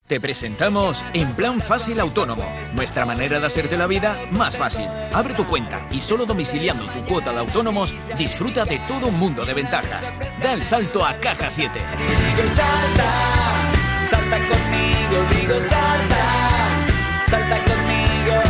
Te presentamos En Plan Fácil Autónomo, nuestra manera de hacerte la vida más fácil. Abre tu cuenta y solo domiciliando tu cuota de autónomos, disfruta de todo un mundo de ventajas. Da el salto a Caja 7. Digo salta, salta conmigo, digo salta, salta conmigo.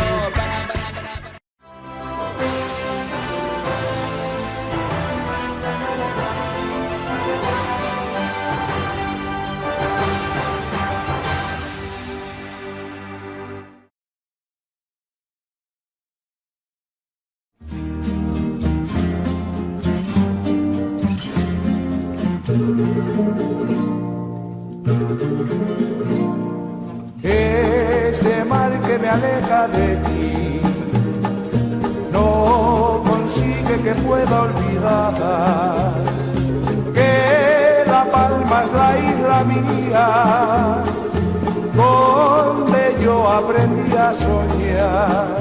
Ese mal que me aleja de ti no consigue que pueda olvidar que La Palma es la isla mía donde yo aprendí a soñar.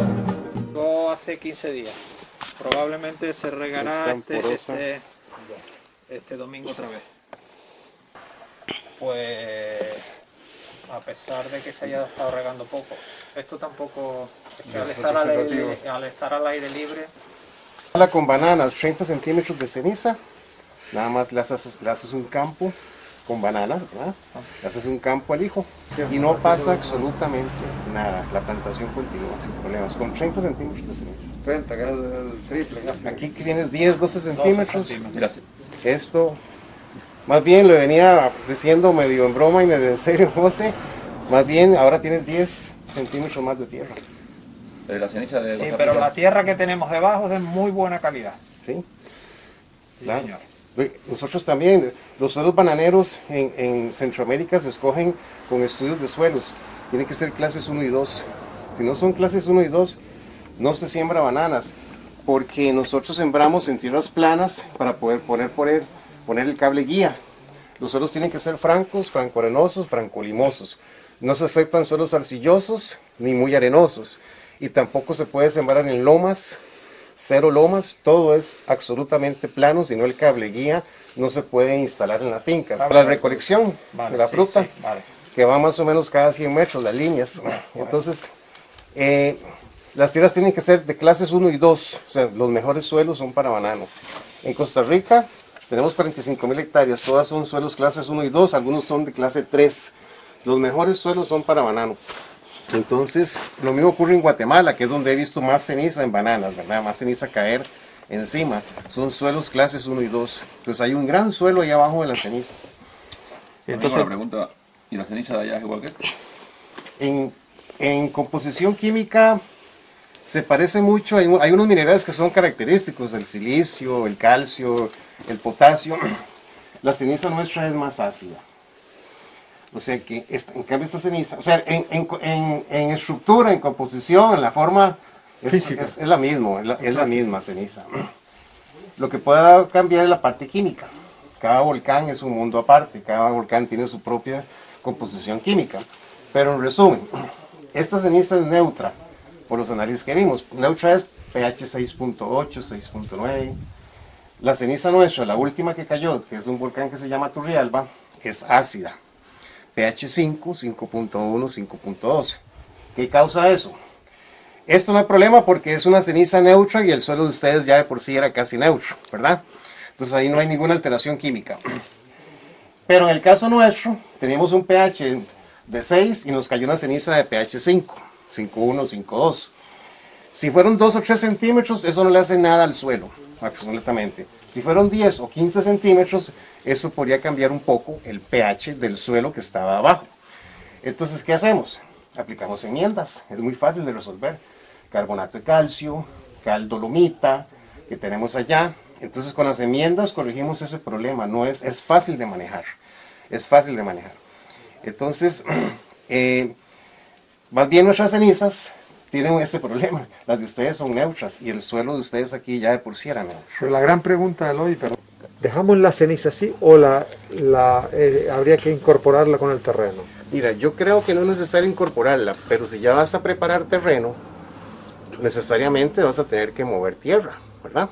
Hace 15 días, probablemente se regará este domingo otra vez. Pues a pesar de que se haya estado regando poco, esto tampoco, es que al estar al aire libre. Con bananas, 30 centímetros de ceniza, nada más le haces un campo con bananas, ¿verdad? Le haces un campo al hijo y no pasa absolutamente nada, la plantación continúa sin problemas, con 30 centímetros de ceniza. 30, que es el triple. Aquí tienes 10, 12 centímetros. Esto, más bien lo venía diciendo medio en broma y medio en serio, José. Más bien ahora tienes 10 centímetros más de tierra. La ceniza de sí, pero la tierra que tenemos debajo es de muy buena calidad. Sí, sí, claro. Señor. Nosotros también, los suelos bananeros en Centroamérica se escogen con estudios de suelos. Tienen que ser clases 1 y 2. Si no son clases 1 y 2, no se siembra bananas, porque nosotros sembramos en tierras planas para poder poner el cable guía. Los suelos tienen que ser francos, francoarenosos, francolimosos. No se aceptan suelos arcillosos ni muy arenosos. Y tampoco se puede sembrar en lomas, cero lomas, todo es absolutamente plano, si no el cable guía no se puede instalar en las fincas. Para la recolección de la fruta, que va más o menos cada 100 metros las líneas. Entonces, las tierras tienen que ser de clases 1 y 2, o sea, los mejores suelos son para banano. En Costa Rica tenemos 45.000 hectáreas, todas son suelos clases 1 y 2, algunos son de clase 3. Los mejores suelos son para banano. Entonces, lo mismo ocurre en Guatemala, que es donde he visto más ceniza en bananas, ¿verdad? Más ceniza caer encima. Son suelos clases 1 y 2. Entonces hay un gran suelo ahí abajo de la ceniza. Entonces, la pregunta, ¿y la ceniza de allá es igual que esta? En composición química se parece mucho, hay unos minerales que son característicos, el silicio, el calcio, el potasio. La ceniza nuestra es más ácida. O sea que, en cambio esta ceniza, o sea, en estructura, en composición, en la forma, es la misma ceniza. Lo que pueda cambiar es la parte química. Cada volcán es un mundo aparte, cada volcán tiene su propia composición química. Pero en resumen, esta ceniza es neutra, por los análisis que vimos. Neutra es pH 6.8, 6.9. La ceniza nuestra, la última que cayó, que es de un volcán que se llama Turrialba, es ácida. pH 5, 5.1, 5.2. ¿Qué causa eso? Esto no hay problema porque es una ceniza neutra y el suelo de ustedes ya de por sí era casi neutro, ¿verdad? Entonces ahí no hay ninguna alteración química. Pero en el caso nuestro, teníamos un pH de 6 y nos cayó una ceniza de pH 5, 5.1, 5.2. Si fueron 2 o 3 centímetros, eso no le hace nada al suelo, absolutamente. Si fueron 10 o 15 centímetros, eso podría cambiar un poco el pH del suelo que estaba abajo. Entonces, ¿qué hacemos? Aplicamos enmiendas, es muy fácil de resolver. Carbonato de calcio, cal dolomita, que tenemos allá. Entonces, con las enmiendas corregimos ese problema, es fácil de manejar. Es fácil de manejar. Entonces, más bien nuestras cenizas tienen ese problema. Las de ustedes son neutras y el suelo de ustedes aquí ya de por sí era neutro. Pero la gran pregunta, Eloy, ¿dejamos la ceniza así o habría que incorporarla con el terreno? Mira, yo creo que no es necesario incorporarla, pero si ya vas a preparar terreno, necesariamente vas a tener que mover tierra, ¿verdad?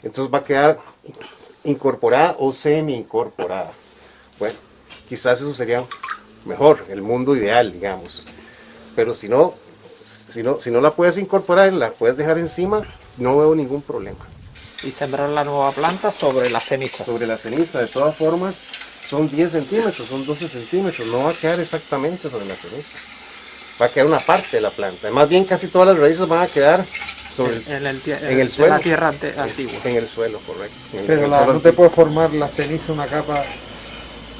Entonces va a quedar incorporada o semi incorporada. Bueno, quizás eso sería mejor, el mundo ideal, digamos. Pero si no la puedes incorporar, la puedes dejar encima, no veo ningún problema. Y sembrar la nueva planta sobre la ceniza. Sobre la ceniza, de todas formas, son 10 centímetros, son 12 centímetros, no va a quedar exactamente sobre la ceniza. Va a quedar una parte de la planta. Más bien casi todas las raíces van a quedar sobre en el suelo. La tierra antigua. En el suelo, correcto. Pero no te puede formar la ceniza una capa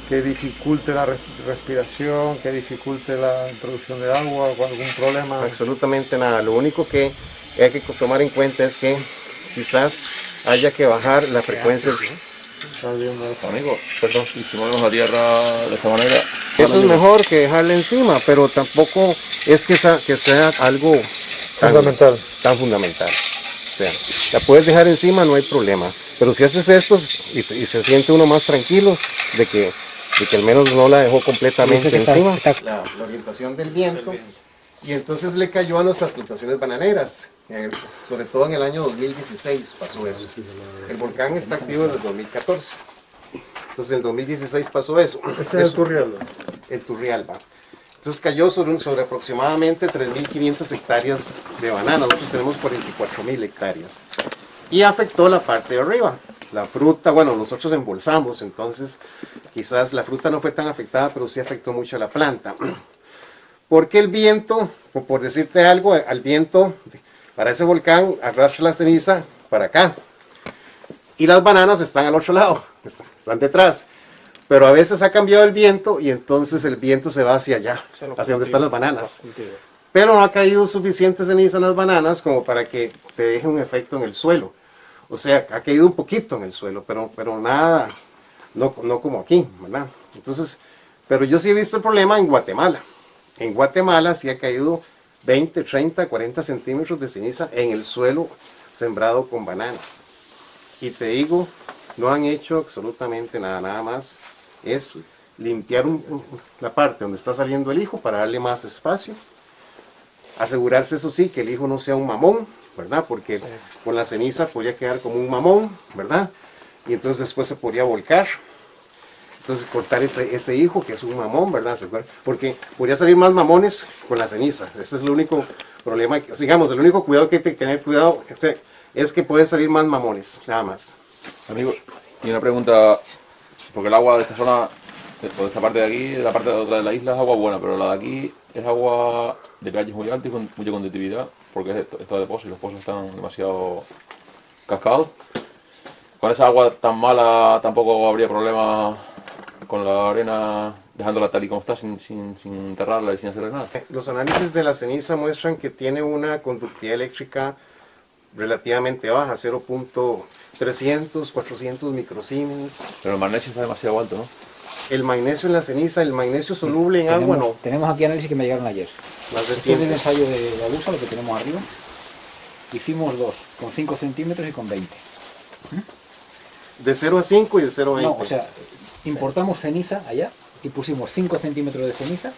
que dificulte la respiración, que dificulte la introducción de agua o algún problema. Absolutamente nada. Lo único que hay que tomar en cuenta es que quizás haya que bajar la frecuencia. Amigo, perdón, y si movemos la tierra de esta manera... Eso es mejor que dejarla encima, pero tampoco es que sea algo tan fundamental. O sea, la puedes dejar encima, no hay problema. Pero si haces esto y se siente uno más tranquilo de que al menos no la dejó completamente encima. La orientación del viento. Y entonces le cayó a nuestras plantaciones bananeras. Sobre todo en el año 2016 pasó eso. El volcán está activo desde el 2014. Entonces en el 2016 pasó eso. Ese es el Turrialba. El Turrialba. Entonces cayó sobre aproximadamente 3.500 hectáreas de banana. Nosotros tenemos 44.000 hectáreas. Y afectó la parte de arriba. La fruta, bueno, nosotros embolsamos, entonces quizás la fruta no fue tan afectada, pero sí afectó mucho a la planta. Porque el viento, por decirte algo, al viento para ese volcán arrastra la ceniza para acá. Y las bananas están al otro lado, están detrás. Pero a veces ha cambiado el viento y entonces el viento se va hacia allá, hacia donde están las bananas. Pero no ha caído suficiente ceniza en las bananas como para que te deje un efecto en el suelo. O sea, ha caído un poquito en el suelo, pero nada, no como aquí, ¿verdad? Entonces, pero yo sí he visto el problema en Guatemala. En Guatemala sí ha caído 20, 30, 40 centímetros de ceniza en el suelo sembrado con bananas. Y te digo, no han hecho absolutamente nada, nada más es limpiar la parte donde está saliendo el hijo para darle más espacio. Asegurarse, eso sí, que el hijo no sea un mamón, ¿verdad? Porque con la ceniza podría quedar como un mamón, ¿verdad? Y entonces después se podría volcar. Entonces cortar ese hijo que es un mamón, ¿verdad? Porque podría salir más mamones con la ceniza. Ese es el único problema, digamos, el único cuidado que hay que tener cuidado es que pueden salir más mamones, nada más. Amigo, y una pregunta, porque el agua de esta zona, de esta parte de aquí, de la parte de otra de la isla es agua buena, pero la de aquí es agua de pH muy alto y con mucha conductividad, porque es esto de pozos y los pozos están demasiado cascados. Con esa agua tan mala tampoco habría problema con la arena, dejándola tal y como está, sin enterrarla y sin hacerle nada. Los análisis de la ceniza muestran que tiene una conductividad eléctrica relativamente baja, 0.300, 400 microsiemens. Pero el magnesio está demasiado alto, ¿no? El magnesio en la ceniza, el magnesio soluble en agua no. Tenemos aquí análisis que me llegaron ayer. Más de Este es 100. el ensayo de la Agusa, lo que tenemos arriba. Hicimos dos, con 5 centímetros y con 20. De 0 a 5 y de 0 a 20. No, o sea, importamos ceniza allá y pusimos 5 centímetros de ceniza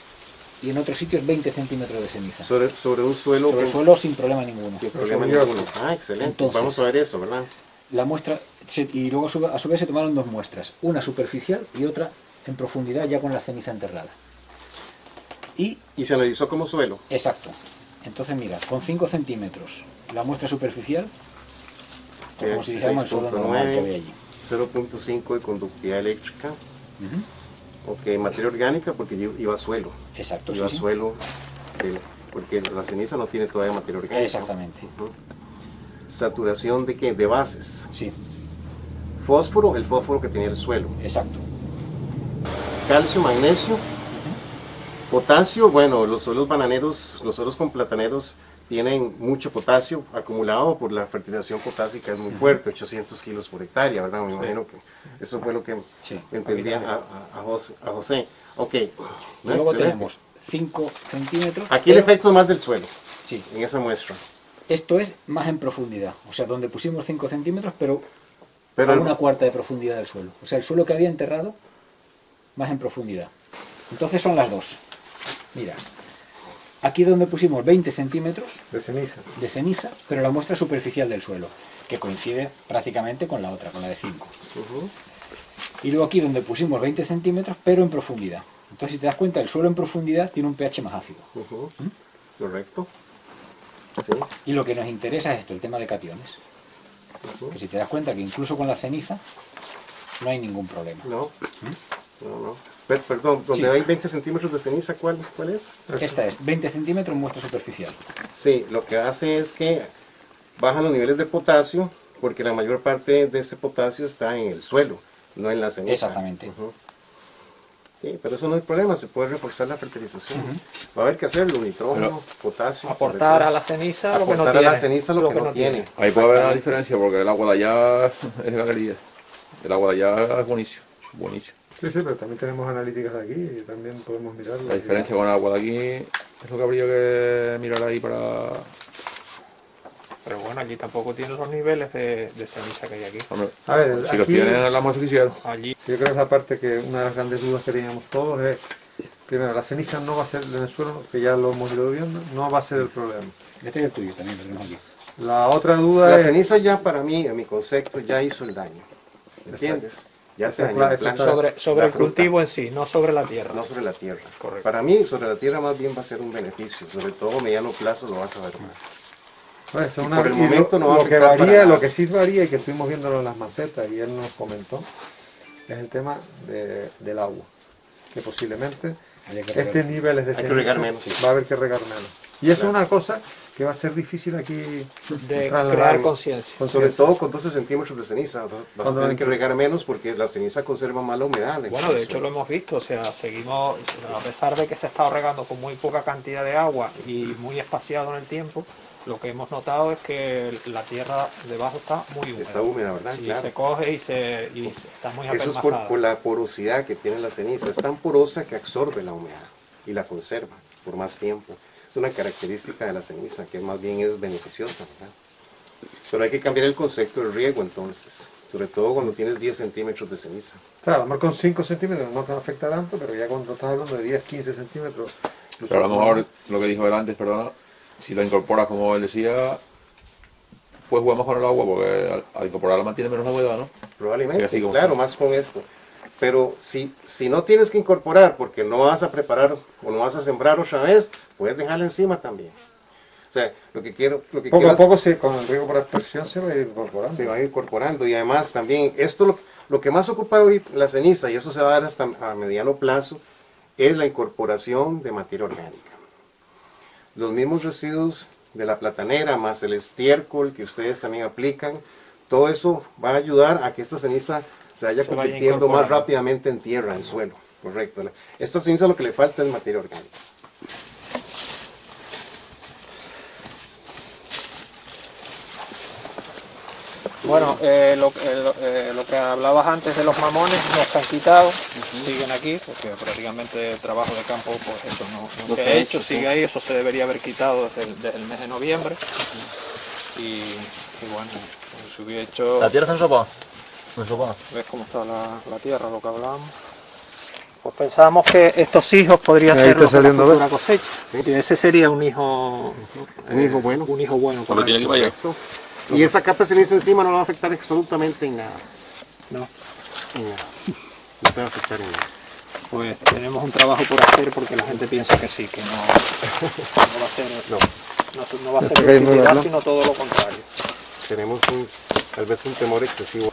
y en otros sitios 20 centímetros de ceniza. Sobre un suelo. Sobre el suelo sin problema ninguno. Sin problema ninguno. Ah, excelente. Entonces, vamos a ver eso, ¿verdad? La muestra, y luego a su vez se tomaron dos muestras, una superficial y otra en profundidad ya con la ceniza enterrada. Y se analizó como suelo. Exacto. Entonces mira, con 5 centímetros la muestra superficial, como si dijéramos el suelo normal que había allí. 0.5 de conductividad eléctrica. Ok, materia orgánica porque iba a suelo. Exacto, iba a sí. suelo, porque la ceniza no tiene todavía materia orgánica. Exactamente. Saturación de ¿qué? De bases. Sí. Fósforo, el fósforo que tenía el suelo. Exacto. Calcio, magnesio. Potasio, bueno, los suelos bananeros, los suelos con plataneros tienen mucho potasio acumulado por la fertilización potásica, es muy fuerte, 800 kilos por hectárea, ¿verdad? Me imagino que eso fue lo que entendía a José. Ok. Luego tenemos 5 centímetros. Aquí el efecto es más del suelo, sí, en esa muestra. Esto es más en profundidad, o sea, donde pusimos 5 centímetros, pero a una cuarta de profundidad del suelo. O sea, el suelo que había enterrado, más en profundidad. Entonces son las dos. Mira, aquí donde pusimos 20 centímetros de ceniza, pero la muestra superficial del suelo, que coincide prácticamente con la otra, con la de 5. Y luego aquí donde pusimos 20 centímetros, pero en profundidad, Entonces, si te das cuenta, el suelo en profundidad tiene un pH más ácido. Correcto. Sí. Y lo que nos interesa es esto, el tema de cationes. Que si te das cuenta que incluso con la ceniza no hay ningún problema. No. Perdón, donde Sí. hay 20 centímetros de ceniza, ¿cuál es? Esta es 20 centímetros muestra superficial. Sí, lo que hace es que bajan los niveles de potasio, porque la mayor parte de ese potasio está en el suelo, no en la ceniza. Exactamente. Sí, pero eso no hay problema, se puede reforzar la fertilización. Va a haber que hacerlo, nitrógeno, potasio. Aportar a la ceniza lo que no Aportar a tiene. la ceniza lo que no tiene. Ahí puede haber una diferencia porque el agua de allá es galería. El agua de allá es buenísimo. Buenísimo. Sí, sí, pero también tenemos analíticas de aquí y también podemos mirar. La diferencia con el agua de aquí es lo que habría que mirar ahí para... Pero bueno, allí tampoco tiene los niveles de ceniza que hay aquí. Hombre, A ver, si los aquí, tienen en la más oficial. Allí yo creo que es la parte que una de las grandes dudas que teníamos todos es, primero, la ceniza no va a ser en el suelo, que ya lo hemos ido viendo, no va a ser el problema. Este es el tuyo también, lo tenemos aquí. La otra duda La es... ceniza ya para mí, en mi concepto, ya hizo el daño. ¿Entiendes? Ya te Eso es dañó la eso planta. está- sobre la el fruta. cultivo en sí, no sobre la tierra. No sobre la tierra. Correcto. Para mí, sobre la tierra más bien va a ser un beneficio. Sobre todo a mediano plazo lo vas a ver más. Pues, es Y una- por el y momento no va a lo que afectar para varía, nada. lo que sí varía y que estuvimos viéndolo en las macetas y él nos comentó, es el tema del agua. Que posiblemente Había que regar. estos niveles de Hay que ceniza regar menos. va a haber que regar menos. Y eso es una cosa que va a ser difícil aquí De trasladar. crear conciencia. Sobre todo con 12 centímetros de ceniza. Vas a Cuando tener hay- que regar menos porque la ceniza conserva más la humedad. Bueno, de hecho lo hemos visto, o sea, seguimos, a pesar de que se está regando con muy poca cantidad de agua y muy espaciado en el tiempo, lo que hemos notado es que la tierra debajo está muy húmeda. Está húmeda, ¿verdad? Y Claro. se coge y está muy Eso es apelmazada. por la porosidad que tiene la ceniza. Es tan porosa que absorbe la humedad y la conserva por más tiempo. Es una característica de la ceniza que más bien es beneficiosa, ¿verdad? Pero hay que cambiar el concepto del riego entonces, sobre todo cuando tienes 10 centímetros de ceniza. Claro, a lo mejor con 5 centímetros no te afecta tanto, pero ya cuando estás hablando de 10, 15 centímetros... incluso Pero a lo más, mejor lo que dijo él antes, perdona, si lo incorporas como él decía, pues jugamos con el agua porque al incorporarla mantiene menos la humedad, ¿no? Probablemente, Y así como claro, está. más con esto. Pero si no tienes que incorporar porque no vas a preparar o no vas a sembrar otra vez, puedes dejarla encima también. O sea, lo que quiero Poco a es- poco con el riego por aspersión se va a ir incorporando. se va incorporando y además también esto lo que más ocupa ahorita la ceniza y eso se va a dar hasta a mediano plazo es la incorporación de materia orgánica. Los mismos residuos de la platanera más el estiércol que ustedes también aplican, todo eso va a ayudar a que esta ceniza se vaya Se vaya convirtiendo más incorporando. rápidamente en tierra, en suelo. Correcto. Esta ceniza lo que le falta es materia orgánica. Bueno, lo que hablabas antes de los mamones no se han quitado, siguen aquí, porque prácticamente el trabajo de campo, pues eso no se ha hecho, sigue ahí, eso se debería haber quitado desde el mes de noviembre. Y bueno, se hubiera hecho... ¿La tierra está ensopada? Ensopada. ¿Ves cómo está la tierra, lo que hablábamos? Pues pensábamos que estos hijos podrían Ahí ser está los de la saliendo, futura cosecha. Y ese sería un hijo bueno. Un hijo bueno. Lo tiene que vaya. Y esa capa de ceniza encima no va a afectar absolutamente en nada. No. En nada. No te va a afectar en nada. Pues tenemos un trabajo por hacer porque la gente piensa que sí, que no va a ser, no va a ser Está cayendo la utilidad, luz. sino todo lo contrario. Tenemos tal vez un temor excesivo.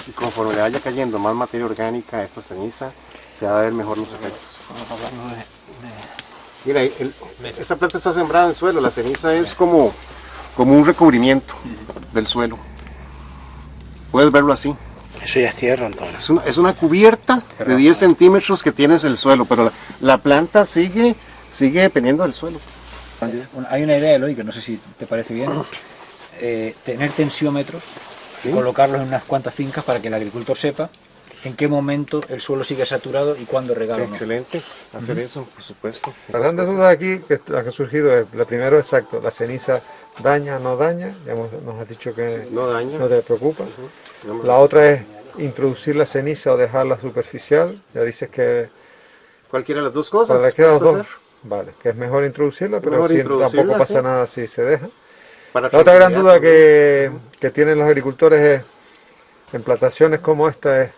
Y conforme le vaya cayendo más materia orgánica a esta ceniza, se va a ver mejor los efectos. Estamos hablando de Mira, esta planta está sembrada en suelo, la ceniza es como un recubrimiento del suelo. Puedes verlo así. Eso ya es tierra entonces. Es una cubierta de 10 centímetros que tienes el suelo, pero la planta sigue dependiendo del suelo. Hay una idea, Eloy, que no sé si te parece bien, tener tensiómetros, ¿Sí? colocarlos en unas cuantas fincas para que el agricultor sepa en qué momento el suelo sigue saturado y cuándo regar o no. Excelente hacer eso, por supuesto. Las grandes dudas aquí que han surgido es, la primera, exacto, la ceniza daña o no daña, ya nos has dicho que No daña. no te preocupa. No me- La otra es introducir la ceniza o dejarla superficial, ya dices que Cualquiera de las dos cosas. para que las puedes dos, hacer. vale, que es mejor introducirla, pero Mejor sí, introducirla, tampoco pasa sí. nada si se deja. Para La otra gran tranquilidad duda también. que tienen los agricultores es, en plantaciones como esta, es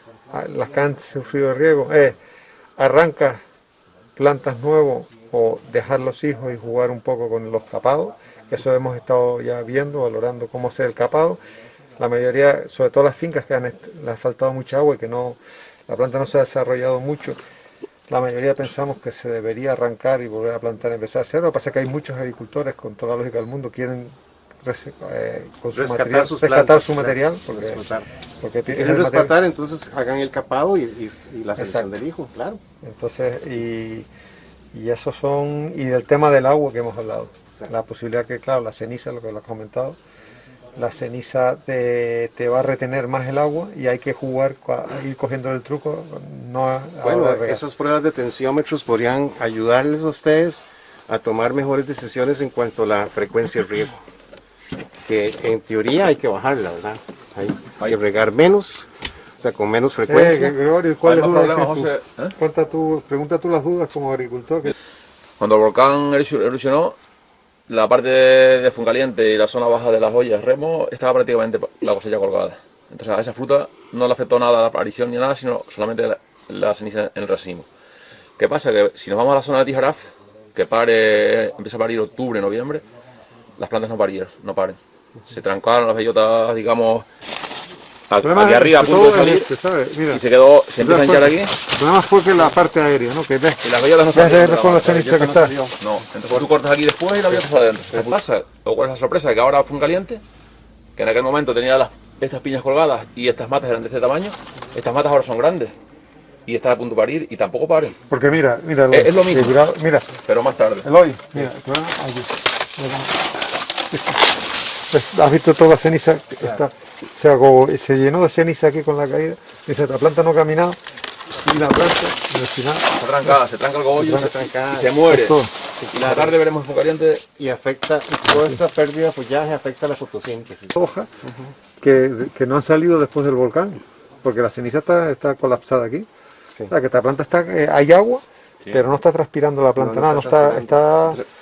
las que han sufrido riego, es arrancas plantas nuevos o dejar los hijos y jugar un poco con los capados. Eso hemos estado ya viendo, valorando cómo hacer el capado. La mayoría, sobre todo las fincas que le ha faltado mucha agua y que la planta no se ha desarrollado mucho, la mayoría pensamos que se debería arrancar y volver a plantar, empezar a hacer. Lo que pasa es que hay muchos agricultores, con toda la lógica del mundo, quieren con su material, rescatar su material, porque quieren rescatar, entonces hagan el capado y la selección del hijo, claro. Entonces, y esos son, y del tema del agua que hemos hablado, la posibilidad que, claro, la ceniza, lo que lo has comentado, la ceniza te va a retener más el agua y hay que jugar, ir cogiendo el truco. Bueno, esas pruebas de tensiómetros podrían ayudarles a ustedes a tomar mejores decisiones en cuanto a la frecuencia de riego, que en teoría hay que bajarla, ¿verdad? Hay que regar menos, o sea, con menos frecuencia. Gregorio, ¿cuál es el problema? Pregunta tú las dudas como agricultor. Cuando el volcán erupcionó, la parte de Fuencaliente y la zona baja de las ollas Remo estaba prácticamente la cosecha colgada. Entonces a esa fruta no le afectó nada la aparición ni nada, sino solamente la ceniza en el racimo. ¿Qué pasa? Que si nos vamos a la zona de Tijaraf, que empieza a parir octubre, noviembre, las plantas no paren. Se trancaron las bellotas, digamos, aquí arriba a punto de salir, mira, y se empieza a hinchar aquí. El problema fue que la parte aérea, ¿no? Que ves, y las bellotas no salen. Con la ceniza que está. No, entonces tú cortas aquí después y la bellota sale adentro. ¿Qué pasa? ¿O cuál es la sorpresa? Que ahora Fuencaliente, que en aquel momento tenía estas piñas colgadas y estas matas eran de este tamaño, estas matas ahora son grandes y están a punto de parir y tampoco paren. Porque mira, es lo mismo, mira, pero más tarde. Eloy, mira, aquí. ¿Has visto toda la ceniza? Claro. Se llenó de ceniza aquí con la caída. Dice, la planta no ha caminado y la planta al final se tranca el cogollo y se muere. Y la tarde veremos Fuencaliente. Y afecta, toda esta pérdida de follaje afecta la fotosíntesis. Hojas que no han salido después del volcán, porque la ceniza está colapsada aquí. Sí. O sea, que esta planta hay agua, sí, pero no está transpirando la planta,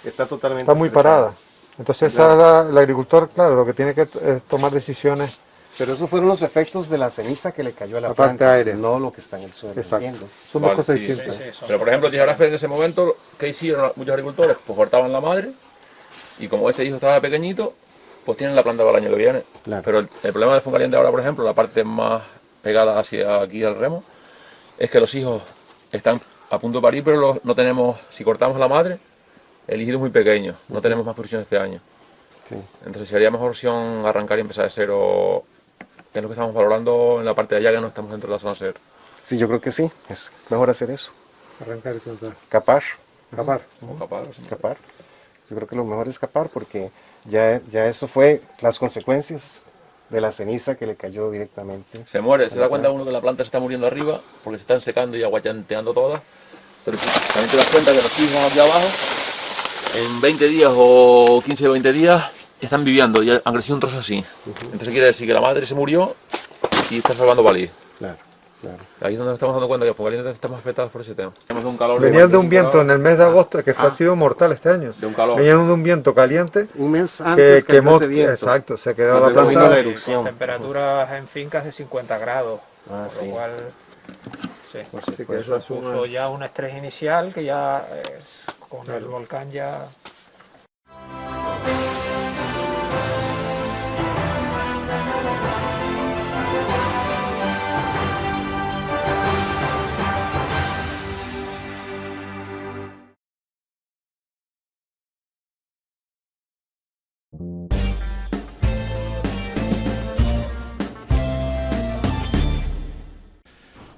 está totalmente, está muy parada. Entonces claro, el agricultor, claro, lo que tiene que tomar decisiones. Pero esos fueron los efectos de la ceniza que le cayó a la planta, aérea, no lo que está en el suelo. Exacto. Son dos cosas distintas. Sí, pero por ejemplo, Tijarafe en ese momento, ¿qué hicieron muchos agricultores? Pues cortaban la madre y como este hijo estaba pequeñito, pues tienen la planta para el año que viene. Claro. Pero el problema de Fuencaliente ahora, por ejemplo, la parte más pegada hacia aquí al remo, es que los hijos están a punto de parir, pero no tenemos, si cortamos la madre, el hijo es muy pequeño, no tenemos más producción este año. Sí. Entonces sería mejor opción arrancar y empezar de cero, que es lo que estamos valorando en la parte de allá, que no estamos dentro de la zona cero. Sí, yo creo que sí, es mejor hacer eso. Arrancar y contar. Capar. Capar. Yo creo que lo mejor es capar porque ya eso fue las consecuencias de la ceniza que le cayó directamente. Se muere, se da cuenta uno que la planta se está muriendo arriba porque se están secando y aguayanteando todas. Pero también te das cuenta que los hijos aquí abajo, en 20 días o 15 o 20 días, están viviendo y han crecido un trozo así. Entonces quiere decir que la madre se murió y está salvando valí. Claro. Ahí es donde nos estamos dando cuenta que Fuencaliente estamos afectados por ese tema. Venían de un viento en el mes de agosto que ha sido mortal este año. De un calor. Venían de un viento caliente. Un mes antes que quemó ese viento. Exacto, se quedó la planta. La erupción. Temperaturas en fincas de 50 grados. Por lo cual que eso puso ya un estrés inicial que ya con el volcán ya.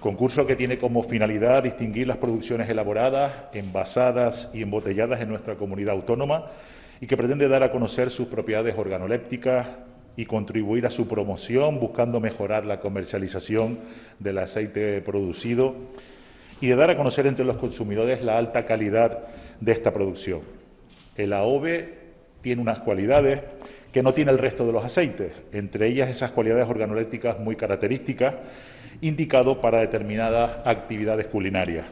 Concurso que tiene como finalidad distinguir las producciones elaboradas, envasadas y embotelladas en nuestra comunidad autónoma y que pretende dar a conocer sus propiedades organolépticas y contribuir a su promoción buscando mejorar la comercialización del aceite producido y de dar a conocer entre los consumidores la alta calidad de esta producción. El AOVE tiene unas cualidades que no tiene el resto de los aceites, entre ellas esas cualidades organolépticas muy características, indicado para determinadas actividades culinarias.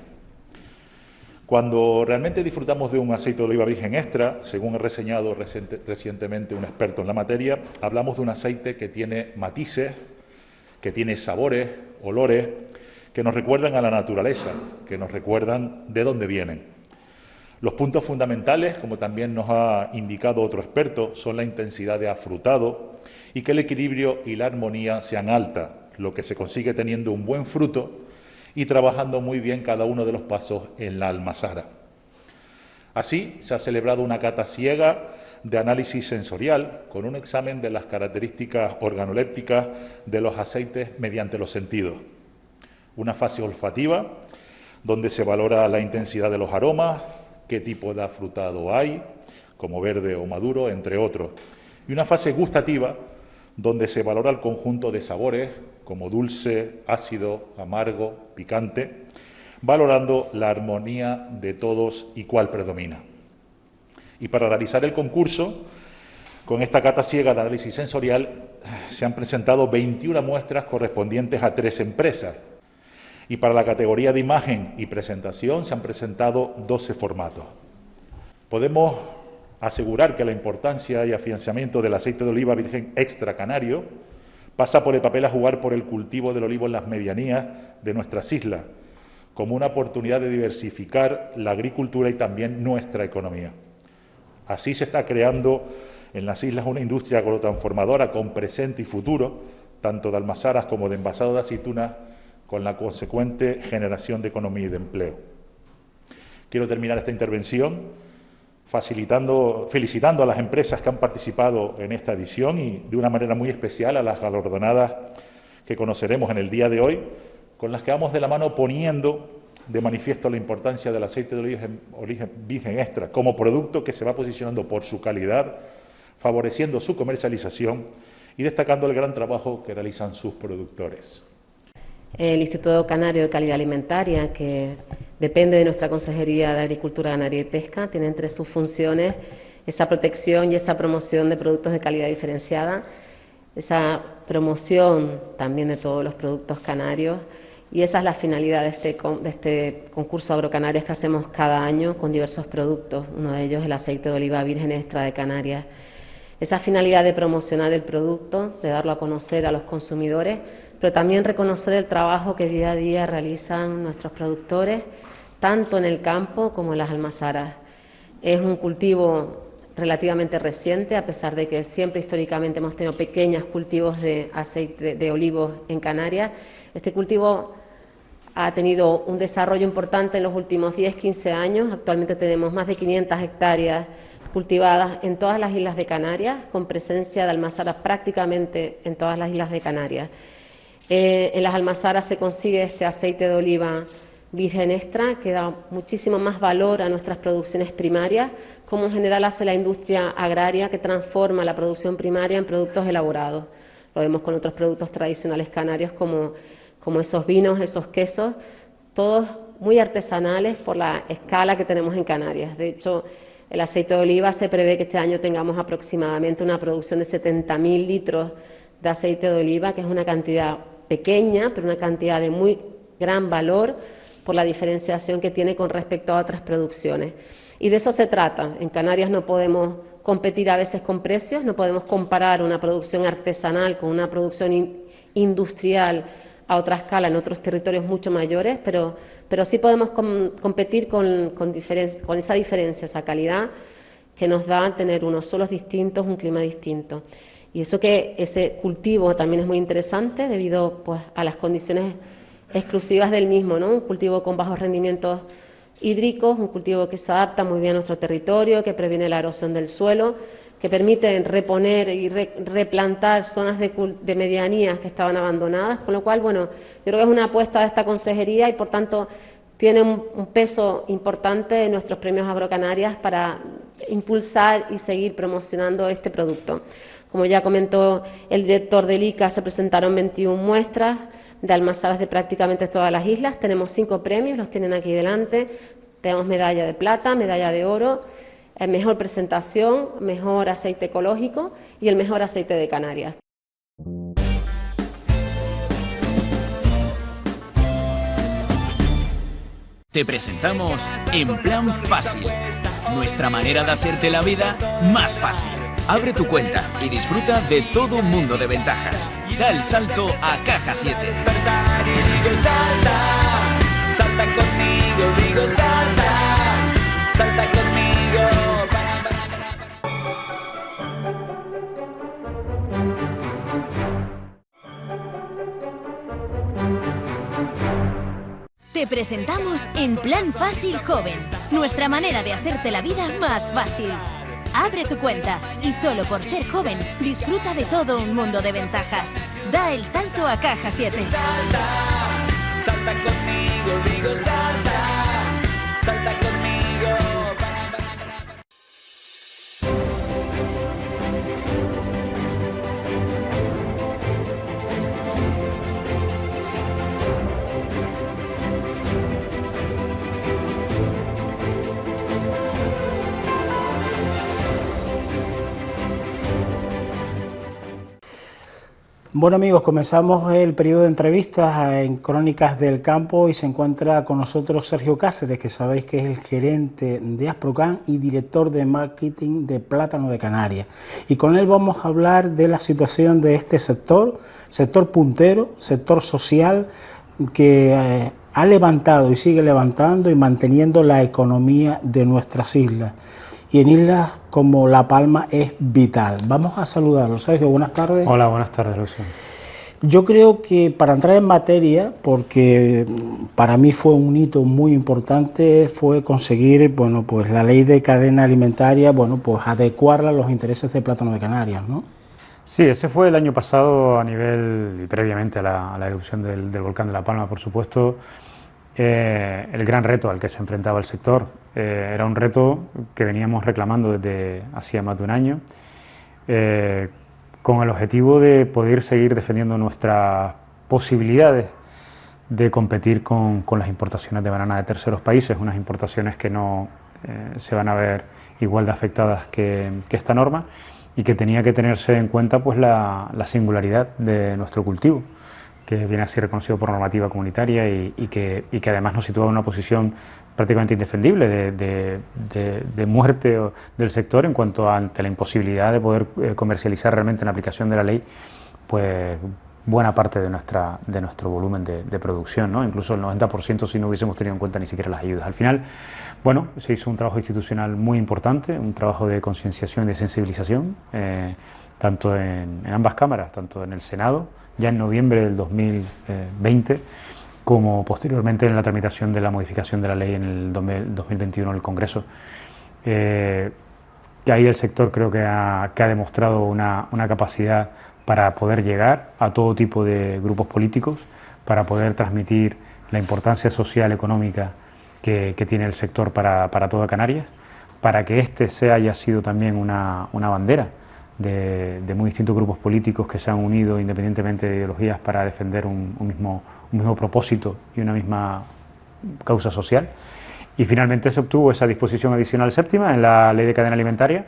Cuando realmente disfrutamos de un aceite de oliva virgen extra, según ha reseñado recientemente un experto en la materia, hablamos de un aceite que tiene matices, que tiene sabores, olores, que nos recuerdan a la naturaleza, que nos recuerdan de dónde vienen. Los puntos fundamentales, como también nos ha indicado otro experto, son la intensidad de afrutado y que el equilibrio y la armonía sean altas, lo que se consigue teniendo un buen fruto y trabajando muy bien cada uno de los pasos en la almazara. Así, se ha celebrado una cata ciega de análisis sensorial con un examen de las características organolépticas de los aceites mediante los sentidos. Una fase olfativa, donde se valora la intensidad de los aromas, qué tipo de afrutado hay, como verde o maduro, entre otros. Y una fase gustativa, donde se valora el conjunto de sabores, como dulce, ácido, amargo, picante, valorando la armonía de todos y cuál predomina. Y para realizar el concurso, con esta cata ciega de análisis sensorial, se han presentado 21 muestras correspondientes a 3 empresas. Y para la categoría de imagen y presentación se han presentado 12 formatos. Podemos asegurar que la importancia y afianzamiento del aceite de oliva virgen extra canario pasa por el papel a jugar por el cultivo del olivo en las medianías de nuestras islas, como una oportunidad de diversificar la agricultura y también nuestra economía. Así se está creando en las islas una industria agrotransformadora con presente y futuro, tanto de almazaras como de envasado de aceitunas, con la consecuente generación de economía y de empleo. Quiero terminar esta intervención felicitando a las empresas que han participado en esta edición y de una manera muy especial a las galardonadas que conoceremos en el día de hoy, con las que vamos de la mano poniendo de manifiesto la importancia del aceite de oliva virgen extra como producto que se va posicionando por su calidad, favoreciendo su comercialización y destacando el gran trabajo que realizan sus productores. El Instituto Canario de Calidad Alimentaria, que depende de nuestra Consejería de Agricultura, Ganadería y Pesca, tiene entre sus funciones esa protección y esa promoción de productos de calidad diferenciada, esa promoción también de todos los productos canarios, y esa es la finalidad de este concurso Agrocanarias que hacemos cada año con diversos productos, uno de ellos el aceite de oliva virgen extra de Canarias. Esa finalidad de promocionar el producto, de darlo a conocer a los consumidores, pero también reconocer el trabajo que día a día realizan nuestros productores, tanto en el campo como en las almazaras. Es un cultivo relativamente reciente, a pesar de que siempre históricamente hemos tenido pequeños cultivos de aceite de olivos en Canarias. Este cultivo ha tenido un desarrollo importante en los últimos 10-15 años. Actualmente tenemos más de 500 hectáreas cultivadas en todas las islas de Canarias, con presencia de almazaras prácticamente en todas las islas de Canarias. En las almazaras se consigue este aceite de oliva virgen extra, que da muchísimo más valor a nuestras producciones primarias, como en general hace la industria agraria, que transforma la producción primaria en productos elaborados. Lo vemos con otros productos tradicionales canarios, como esos vinos, esos quesos, todos muy artesanales por la escala que tenemos en Canarias. De hecho, el aceite de oliva se prevé que este año tengamos aproximadamente una producción de 70.000 litros de aceite de oliva, que es una cantidad pequeña, pero una cantidad de muy gran valor por la diferenciación que tiene con respecto a otras producciones. Y de eso se trata. En Canarias no podemos competir a veces con precios, no podemos comparar una producción artesanal con una producción industrial a otra escala en otros territorios mucho mayores, pero sí podemos competir con esa diferencia, esa calidad que nos da tener unos suelos distintos, un clima distinto. Y eso que ese cultivo también es muy interesante debido pues, a las condiciones exclusivas del mismo, ¿no? Un cultivo con bajos rendimientos hídricos, un cultivo que se adapta muy bien a nuestro territorio, que previene la erosión del suelo, que permite reponer y replantar zonas de medianías que estaban abandonadas, con lo cual, bueno, yo creo que es una apuesta de esta consejería y, por tanto, tiene un peso importante en nuestros premios Agrocanarias para impulsar y seguir promocionando este producto. Como ya comentó el director del ICA, se presentaron 21 muestras de almazaras de prácticamente todas las islas. Tenemos 5 premios, los tienen aquí delante. Tenemos medalla de plata, medalla de oro, mejor presentación, mejor aceite ecológico y el mejor aceite de Canarias. Te presentamos En Plan Fácil, nuestra manera de hacerte la vida más fácil. Abre tu cuenta y disfruta de todo un mundo de ventajas. Da el salto a Caja 7. Despertar y digo salta, salta conmigo, digo salta, salta conmigo. Te presentamos En Plan Fácil Joven, nuestra manera de hacerte la vida más fácil. Abre tu cuenta y solo por ser joven disfruta de todo un mundo de ventajas. Da el salto a Caja 7. Salta, salta conmigo, digo salta, salta conmigo. Bueno amigos, comenzamos el periodo de entrevistas en Crónicas del Campo y se encuentra con nosotros Sergio Cáceres, que sabéis que es el gerente de Asprocan y director de marketing de Plátano de Canarias. Y con él vamos a hablar de la situación de este sector puntero, sector social, que ha levantado y sigue levantando y manteniendo la economía de nuestras islas. Y en islas como La Palma es vital. Vamos a saludarlo. Sergio, buenas tardes. Hola, buenas tardes, Luciano. Yo creo que para entrar en materia, porque para mí fue un hito muy importante, fue conseguir, bueno, pues la ley de cadena alimentaria, bueno, pues adecuarla a los intereses de Plátano de Canarias, ¿no? Sí, ese fue el año pasado a nivel, y previamente a la erupción del volcán de La Palma, por supuesto, el gran reto al que se enfrentaba el sector. Era un reto que veníamos reclamando desde hacía más de un año, con el objetivo de poder seguir defendiendo nuestras posibilidades de competir con las importaciones de banana de terceros países, unas importaciones que no se van a ver igual de afectadas que esta norma, y que tenía que tenerse en cuenta pues la singularidad de nuestro cultivo, que viene a ser reconocido por normativa comunitaria y que además nos sitúa en una posición prácticamente indefendible de muerte del sector en cuanto ante la imposibilidad de poder comercializar realmente en aplicación de la ley pues buena parte de nuestro volumen de producción, ¿no? Incluso el 90% si no hubiésemos tenido en cuenta ni siquiera las ayudas. Al final, bueno, se hizo un trabajo institucional muy importante, un trabajo de concienciación y de sensibilización, tanto en ambas cámaras, tanto en el Senado, ya en noviembre del 2020, como posteriormente en la tramitación de la modificación de la ley en el 2021 en el Congreso. Que ahí el sector creo que ha demostrado una capacidad para poder llegar a todo tipo de grupos políticos, para poder transmitir la importancia social, económica que tiene el sector para toda Canarias, para que este haya sido también una bandera de muy distintos grupos políticos que se han unido independientemente de ideologías para defender un mismo propósito y una misma causa social. Y finalmente se obtuvo esa disposición adicional séptima en la Ley de Cadena Alimentaria,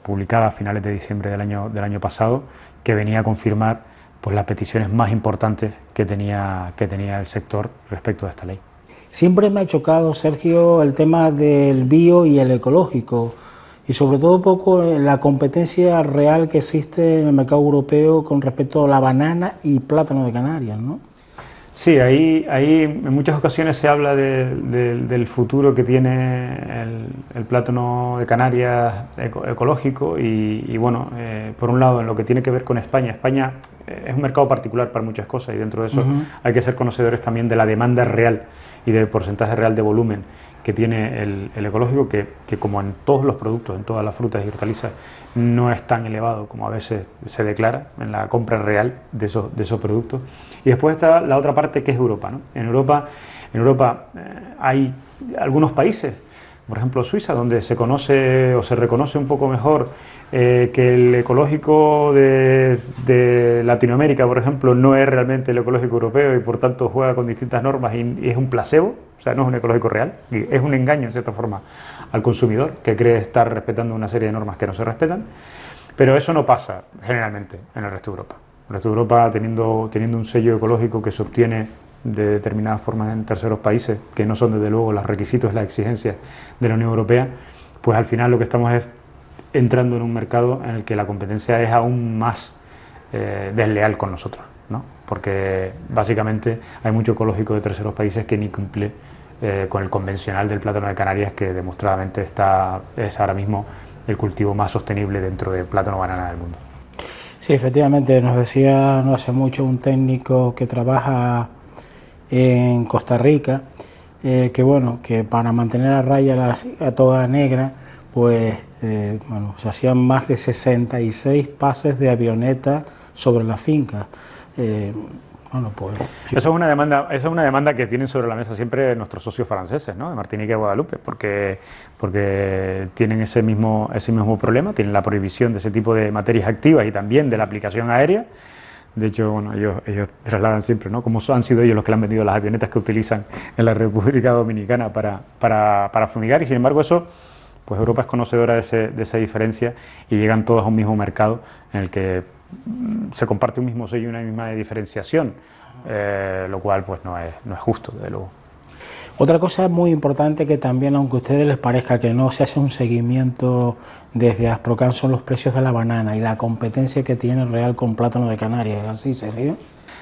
publicada a finales de diciembre del año pasado, que venía a confirmar pues, las peticiones más importantes que tenía el sector respecto a esta ley. Siempre me ha chocado, Sergio, el tema del bio y el ecológico, y sobre todo un poco la competencia real que existe en el mercado europeo con respecto a la banana y plátano de Canarias, ¿no? Sí, ahí en muchas ocasiones se habla del futuro que tiene el plátano de Canarias ecológico y bueno, por un lado en lo que tiene que ver con España es un mercado particular para muchas cosas y dentro de eso hay que ser conocedores también de la demanda real y del porcentaje real de volumen que tiene el ecológico, que como en todos los productos, en todas las frutas y hortalizas, no es tan elevado como a veces se declara en la compra real de esos productos. Y después está la otra parte que es Europa, ¿no? En Europa hay algunos países, por ejemplo Suiza, donde se conoce o se reconoce un poco mejor que el ecológico de Latinoamérica, por ejemplo, no es realmente el ecológico europeo y por tanto juega con distintas normas y es un placebo, o sea, no es un ecológico real, es un engaño en cierta forma al consumidor que cree estar respetando una serie de normas que no se respetan, pero eso no pasa generalmente en el resto de Europa. El resto de Europa, teniendo un sello ecológico que se obtiene de determinadas formas en terceros países, que no son desde luego los requisitos, las exigencias de la Unión Europea, pues al final lo que estamos es entrando en un mercado en el que la competencia es aún más desleal con nosotros, ¿no? Porque básicamente hay mucho ecológico de terceros países que ni cumple con el convencional del plátano de Canarias, que demostradamente es ahora mismo el cultivo más sostenible dentro de plátano banana del mundo. Sí, efectivamente, nos decía no hace mucho un técnico que trabaja en Costa Rica, que bueno, que para mantener a raya la toga negra, pues bueno, se hacían más de 66 pases de avioneta sobre la finca. Bueno, pues eso es una demanda que tienen sobre la mesa siempre nuestros socios franceses, ¿no? De Martinica y Guadalupe, porque tienen ese mismo problema, tienen la prohibición de ese tipo de materias activas y también de la aplicación aérea. De hecho, bueno, ellos trasladan siempre, ¿no?, cómo han sido ellos los que le han vendido las avionetas que utilizan en la República Dominicana para fumigar, y sin embargo eso, pues Europa es conocedora de esa diferencia y llegan todos a un mismo mercado en el que se comparte un mismo sello y una misma diferenciación, lo cual pues no es justo, desde luego. Otra cosa muy importante que también, aunque a ustedes les parezca que no, se hace un seguimiento desde Asprocan, son los precios de la banana y la competencia que tiene real con plátano de Canarias. ¿Así, Sergio?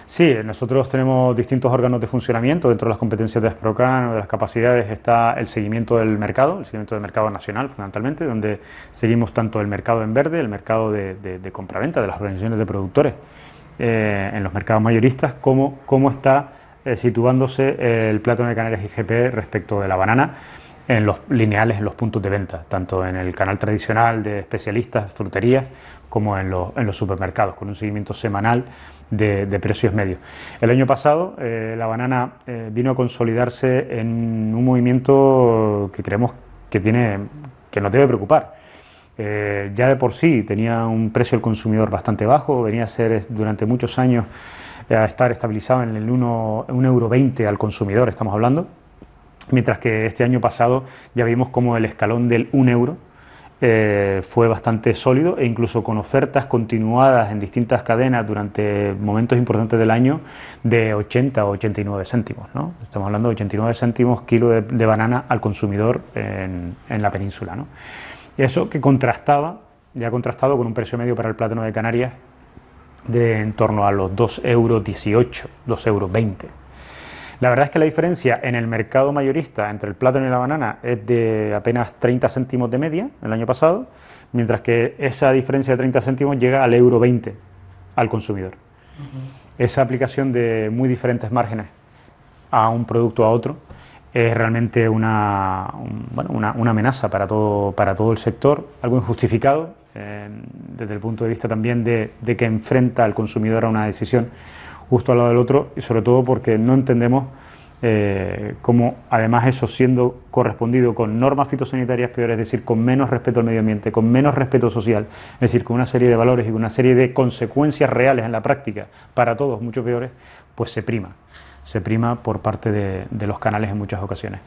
Sí, nosotros tenemos distintos órganos de funcionamiento. Dentro de las competencias de Asprocan o de las capacidades está el seguimiento del mercado nacional fundamentalmente, donde seguimos tanto el mercado en verde, el mercado de compraventa de las organizaciones de productores en los mercados mayoristas, cómo está situándose el plátano de Canarias IGP respecto de la banana en los lineales, en los puntos de venta, tanto en el canal tradicional de especialistas, fruterías, como en los supermercados, con un seguimiento semanal de precios medios. El año pasado la banana vino a consolidarse en un movimiento que creemos que nos debe preocupar. Ya de por sí tenía un precio al consumidor bastante bajo, venía a ser durante muchos años a estar estabilizado en el 1,20 € al consumidor, estamos hablando, mientras que este año pasado ya vimos como el escalón del 1 euro fue bastante sólido, e incluso con ofertas continuadas en distintas cadenas durante momentos importantes del año de 80 o 89 céntimos, ¿no? Estamos hablando de 89 céntimos kilo de banana al consumidor en la península, ¿no? Eso que ya contrastado con un precio medio para el plátano de Canarias de en torno a los 2,18 €, 2,20 €. La verdad es que la diferencia en el mercado mayorista entre el plátano y la banana es de apenas 30 céntimos de media el año pasado, mientras que esa diferencia de 30 céntimos llega al 1,20 € al consumidor. Esa aplicación de muy diferentes márgenes a un producto a otro es realmente una amenaza para todo el sector, algo injustificado desde el punto de vista también de que enfrenta al consumidor a una decisión justo al lado del otro, y sobre todo porque no entendemos cómo, además, eso siendo correspondido con normas fitosanitarias peores, es decir, con menos respeto al medio ambiente, con menos respeto social, es decir, con una serie de valores y con una serie de consecuencias reales en la práctica para todos mucho peores, pues se prima por parte de los canales en muchas ocasiones.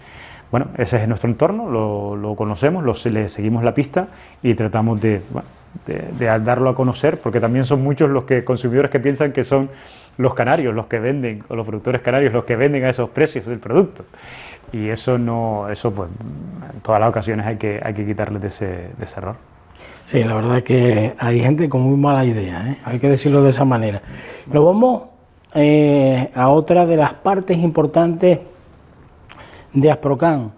Bueno, ese es nuestro entorno, lo conocemos, le seguimos la pista y tratamos de darlo a conocer, porque también son muchos los consumidores que piensan que son los canarios los que venden, o los productores canarios los que venden a esos precios del producto. Y eso pues en todas las ocasiones hay que quitarles de ese error. Sí, la verdad es que hay gente con muy mala idea, ¿eh? Hay que decirlo de esa manera. Nos vamos a otra de las partes importantes de Asprocan.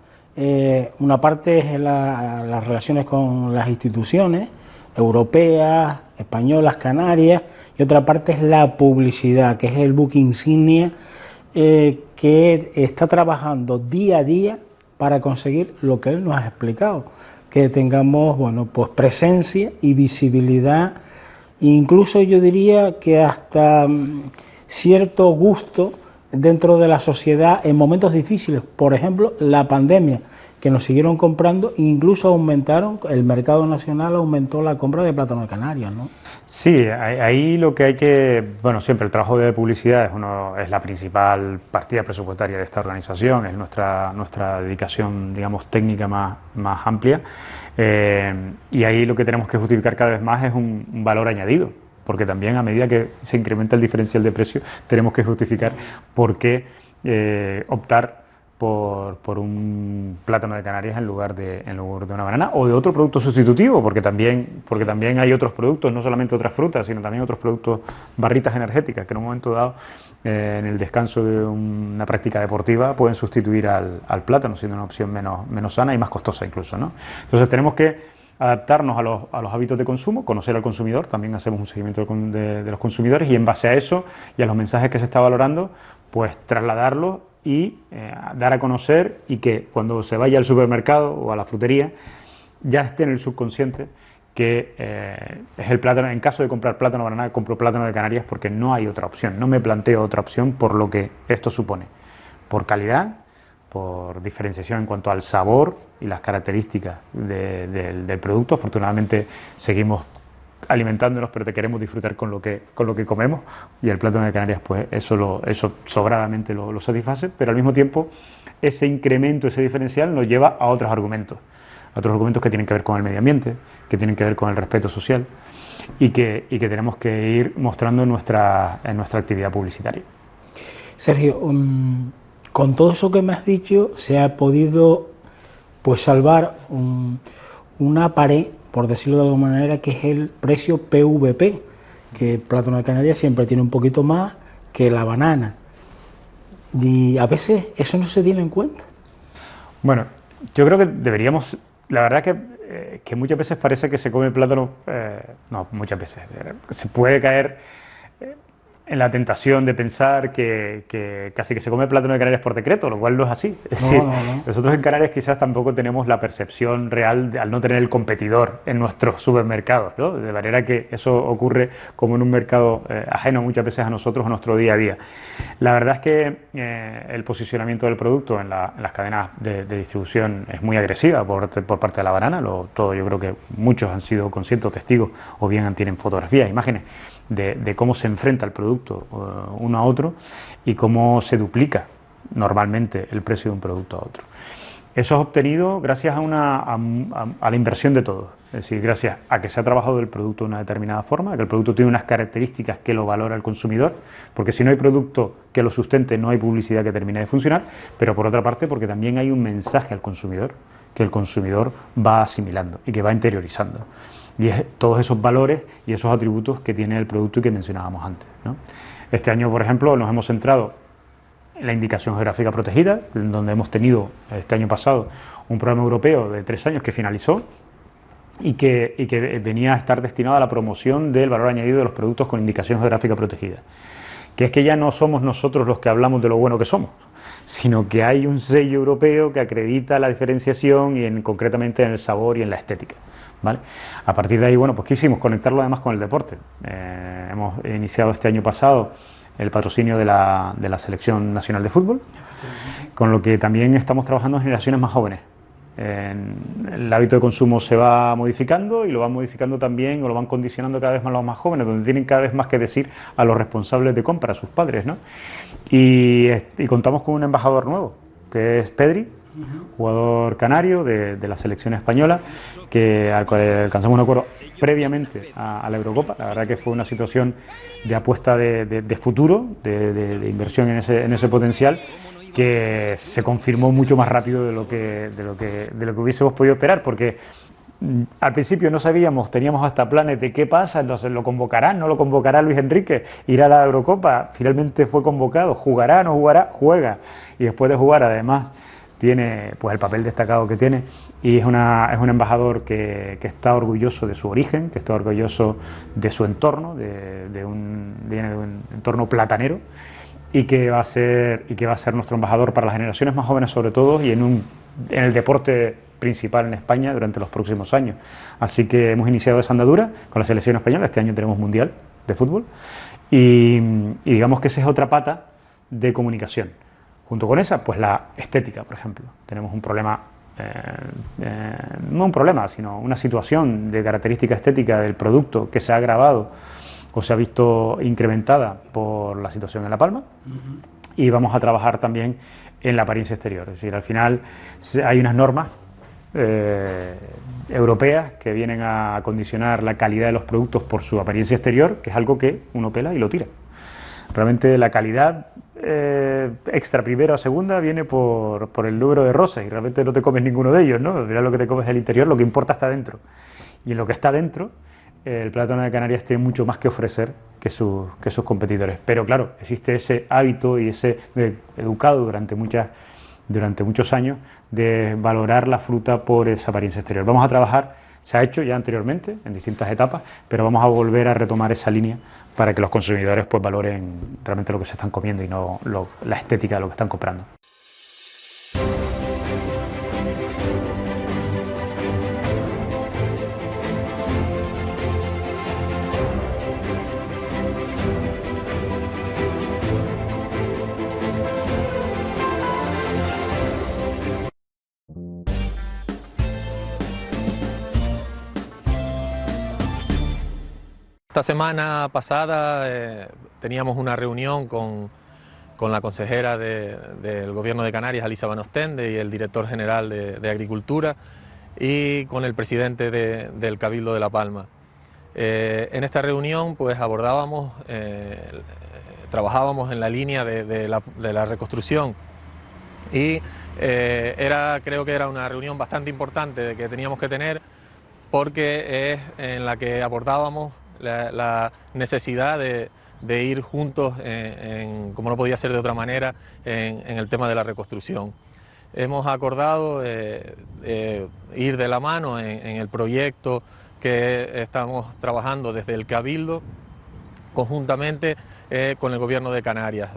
Una parte es las relaciones con las instituciones europeas, españolas, canarias, y otra parte es la publicidad, que es el buque insignia que está trabajando día a día para conseguir lo que él nos ha explicado, que tengamos, bueno, pues presencia y visibilidad, incluso yo diría que hasta cierto gusto dentro de la sociedad en momentos difíciles. Por ejemplo, la pandemia, que nos siguieron comprando e incluso aumentaron, el mercado nacional aumentó la compra de plátano de Canarias, ¿no? Sí, ahí lo que hay que, bueno, siempre el trabajo de publicidad es la principal partida presupuestaria de esta organización, es nuestra dedicación, digamos, técnica más amplia, y ahí lo que tenemos que justificar cada vez más es un valor añadido, porque también a medida que se incrementa el diferencial de precio tenemos que justificar por qué optar por un plátano de Canarias en lugar de una banana o de otro producto sustitutivo, porque también hay otros productos, no solamente otras frutas, sino también otros productos, barritas energéticas, que en un momento dado, en el descanso de una práctica deportiva, pueden sustituir al plátano, siendo una opción menos sana y más costosa incluso, ¿no? Entonces tenemos que adaptarnos a los hábitos de consumo, conocer al consumidor, también hacemos un seguimiento de los consumidores, y en base a eso y a los mensajes que se está valorando, pues trasladarlos y dar a conocer, y que cuando se vaya al supermercado o a la frutería ya esté en el subconsciente que es el plátano. En caso de comprar plátano o banana, compro plátano de Canarias porque no hay otra opción, no me planteo otra opción por lo que esto supone, por calidad, por diferenciación en cuanto al sabor y las características del producto. Afortunadamente seguimos alimentándonos, pero te queremos disfrutar con lo que comemos, y el plátano de Canarias pues eso sobradamente lo satisface, pero al mismo tiempo ese incremento, ese diferencial nos lleva a otros argumentos que tienen que ver con el medio ambiente, que tienen que ver con el respeto social, y que tenemos que ir mostrando en nuestra actividad publicitaria. Sergio, con todo eso que me has dicho, se ha podido pues salvar una pared, por decirlo de alguna manera, que es el precio PVP, que el plátano de Canarias siempre tiene un poquito más que la banana. Y a veces eso no se tiene en cuenta. Bueno, yo creo que deberíamos, la verdad que muchas veces parece que se come plátano, no, muchas veces, se puede caer en la tentación de pensar que casi que se come plátano de Canarias por decreto, lo cual no es así. Es decir, nosotros en Canarias quizás tampoco tenemos la percepción real al no tener el competidor en nuestros supermercados, ¿no? De manera que eso ocurre como en un mercado ajeno muchas veces a nosotros, a nuestro día a día. La verdad es que el posicionamiento del producto en las cadenas de distribución es muy agresiva por parte de la banana. Yo creo que muchos han sido conscientes o testigos, o bien tienen fotografías, imágenes de cómo se enfrenta el producto uno a otro y cómo se duplica normalmente el precio de un producto a otro. Eso es obtenido gracias a la inversión de todos, es decir, gracias a que se ha trabajado el producto de una determinada forma, que el producto tiene unas características que lo valora el consumidor, porque si no hay producto que lo sustente, no hay publicidad que termine de funcionar, pero por otra parte porque también hay un mensaje al consumidor que el consumidor va asimilando y que va interiorizando. Y es todos esos valores y esos atributos que tiene el producto y que mencionábamos antes, ¿no? Este año, por ejemplo, nos hemos centrado en la indicación geográfica protegida, donde hemos tenido este año pasado un programa europeo de 3 años que finalizó y que venía a estar destinado a la promoción del valor añadido de los productos con indicación geográfica protegida. Que es que ya no somos nosotros los que hablamos de lo bueno que somos, sino que hay un sello europeo que acredita la diferenciación y concretamente en el sabor y en la estética, ¿vale? A partir de ahí, bueno, pues quisimos conectarlo además con el deporte. Hemos iniciado este año pasado el patrocinio de la Selección Nacional de Fútbol, con lo que también estamos trabajando en generaciones más jóvenes. El hábito de consumo se va modificando y lo van modificando también, o lo van condicionando cada vez más los más jóvenes, donde tienen cada vez más que decir a los responsables de compra, a sus padres, ¿no? Y contamos con un embajador nuevo, que es Pedri, jugador canario de la selección española, al cual alcanzamos un acuerdo previamente a la Eurocopa. La verdad que fue una situación de apuesta de futuro, de inversión en ese potencial, que se confirmó mucho más rápido de lo que hubiésemos podido esperar, porque al principio no sabíamos, teníamos hasta planes de qué pasa, lo convocarán, no lo convocará Luis Enrique, irá a la Eurocopa. Finalmente fue convocado, jugará, no jugará, juega, y después de jugar además tiene pues el papel destacado que tiene, y es un embajador que está orgulloso de su origen, que está orgulloso de su entorno, viene de un entorno platanero, y que va a ser nuestro embajador para las generaciones más jóvenes sobre todo, y en el deporte principal en España durante los próximos años. Así que hemos iniciado esa andadura con la selección española. Este año tenemos Mundial de Fútbol y digamos que esa es otra pata de comunicación. Junto con esa, pues la estética, por ejemplo. Tenemos un problema, no un problema, sino una situación de característica estética del producto que se ha agravado o se ha visto incrementada por la situación en La Palma. Y vamos a trabajar también en la apariencia exterior. Es decir, al final hay unas normas europeas que vienen a condicionar la calidad de los productos por su apariencia exterior, que es algo que uno pela y lo tira. Realmente la calidad extra primera o segunda viene por el número de rosas y realmente no te comes ninguno de ellos, ¿no? Al final lo que te comes es el interior, lo que importa está dentro. Y en lo que está dentro, el plátano de Canarias tiene mucho más que ofrecer que sus competidores. Pero claro, existe ese hábito y ese educado durante muchos años de valorar la fruta por esa apariencia exterior. Vamos a trabajar, se ha hecho ya anteriormente en distintas etapas, pero vamos a volver a retomar esa línea para que los consumidores pues valoren realmente lo que se están comiendo y no la estética de lo que están comprando. Esta semana pasada teníamos una reunión con la consejera del Gobierno de Canarias, Alisa Van Ostende, y el director general de Agricultura, y con el presidente del Cabildo de La Palma. En esta reunión pues trabajábamos en la línea de la reconstrucción y creo que era una reunión bastante importante que teníamos que tener, porque es en la que abordábamos la necesidad de ir juntos, como no podía ser de otra manera, en el tema de la reconstrucción. Hemos acordado ir de la mano en el proyecto que estamos trabajando desde el Cabildo, conjuntamente con el Gobierno de Canarias.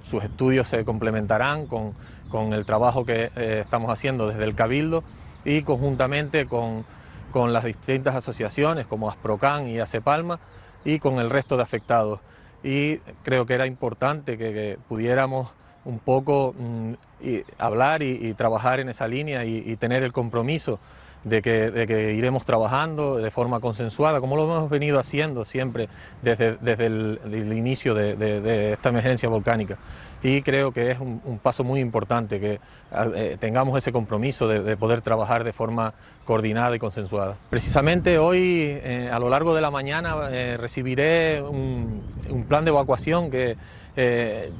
Sus estudios se complementarán con el trabajo que estamos haciendo desde el Cabildo y conjuntamente con las distintas asociaciones como Asprocan y ACEPalma y con el resto de afectados. Y creo que era importante que pudiéramos un poco hablar y trabajar en esa línea y tener el compromiso de que iremos trabajando de forma consensuada, como lo hemos venido haciendo siempre desde el inicio de esta emergencia volcánica. Y creo que es un paso muy importante que tengamos ese compromiso de poder trabajar de forma coordinada y consensuada. Precisamente hoy, a lo largo de la mañana, recibiré un plan de evacuación que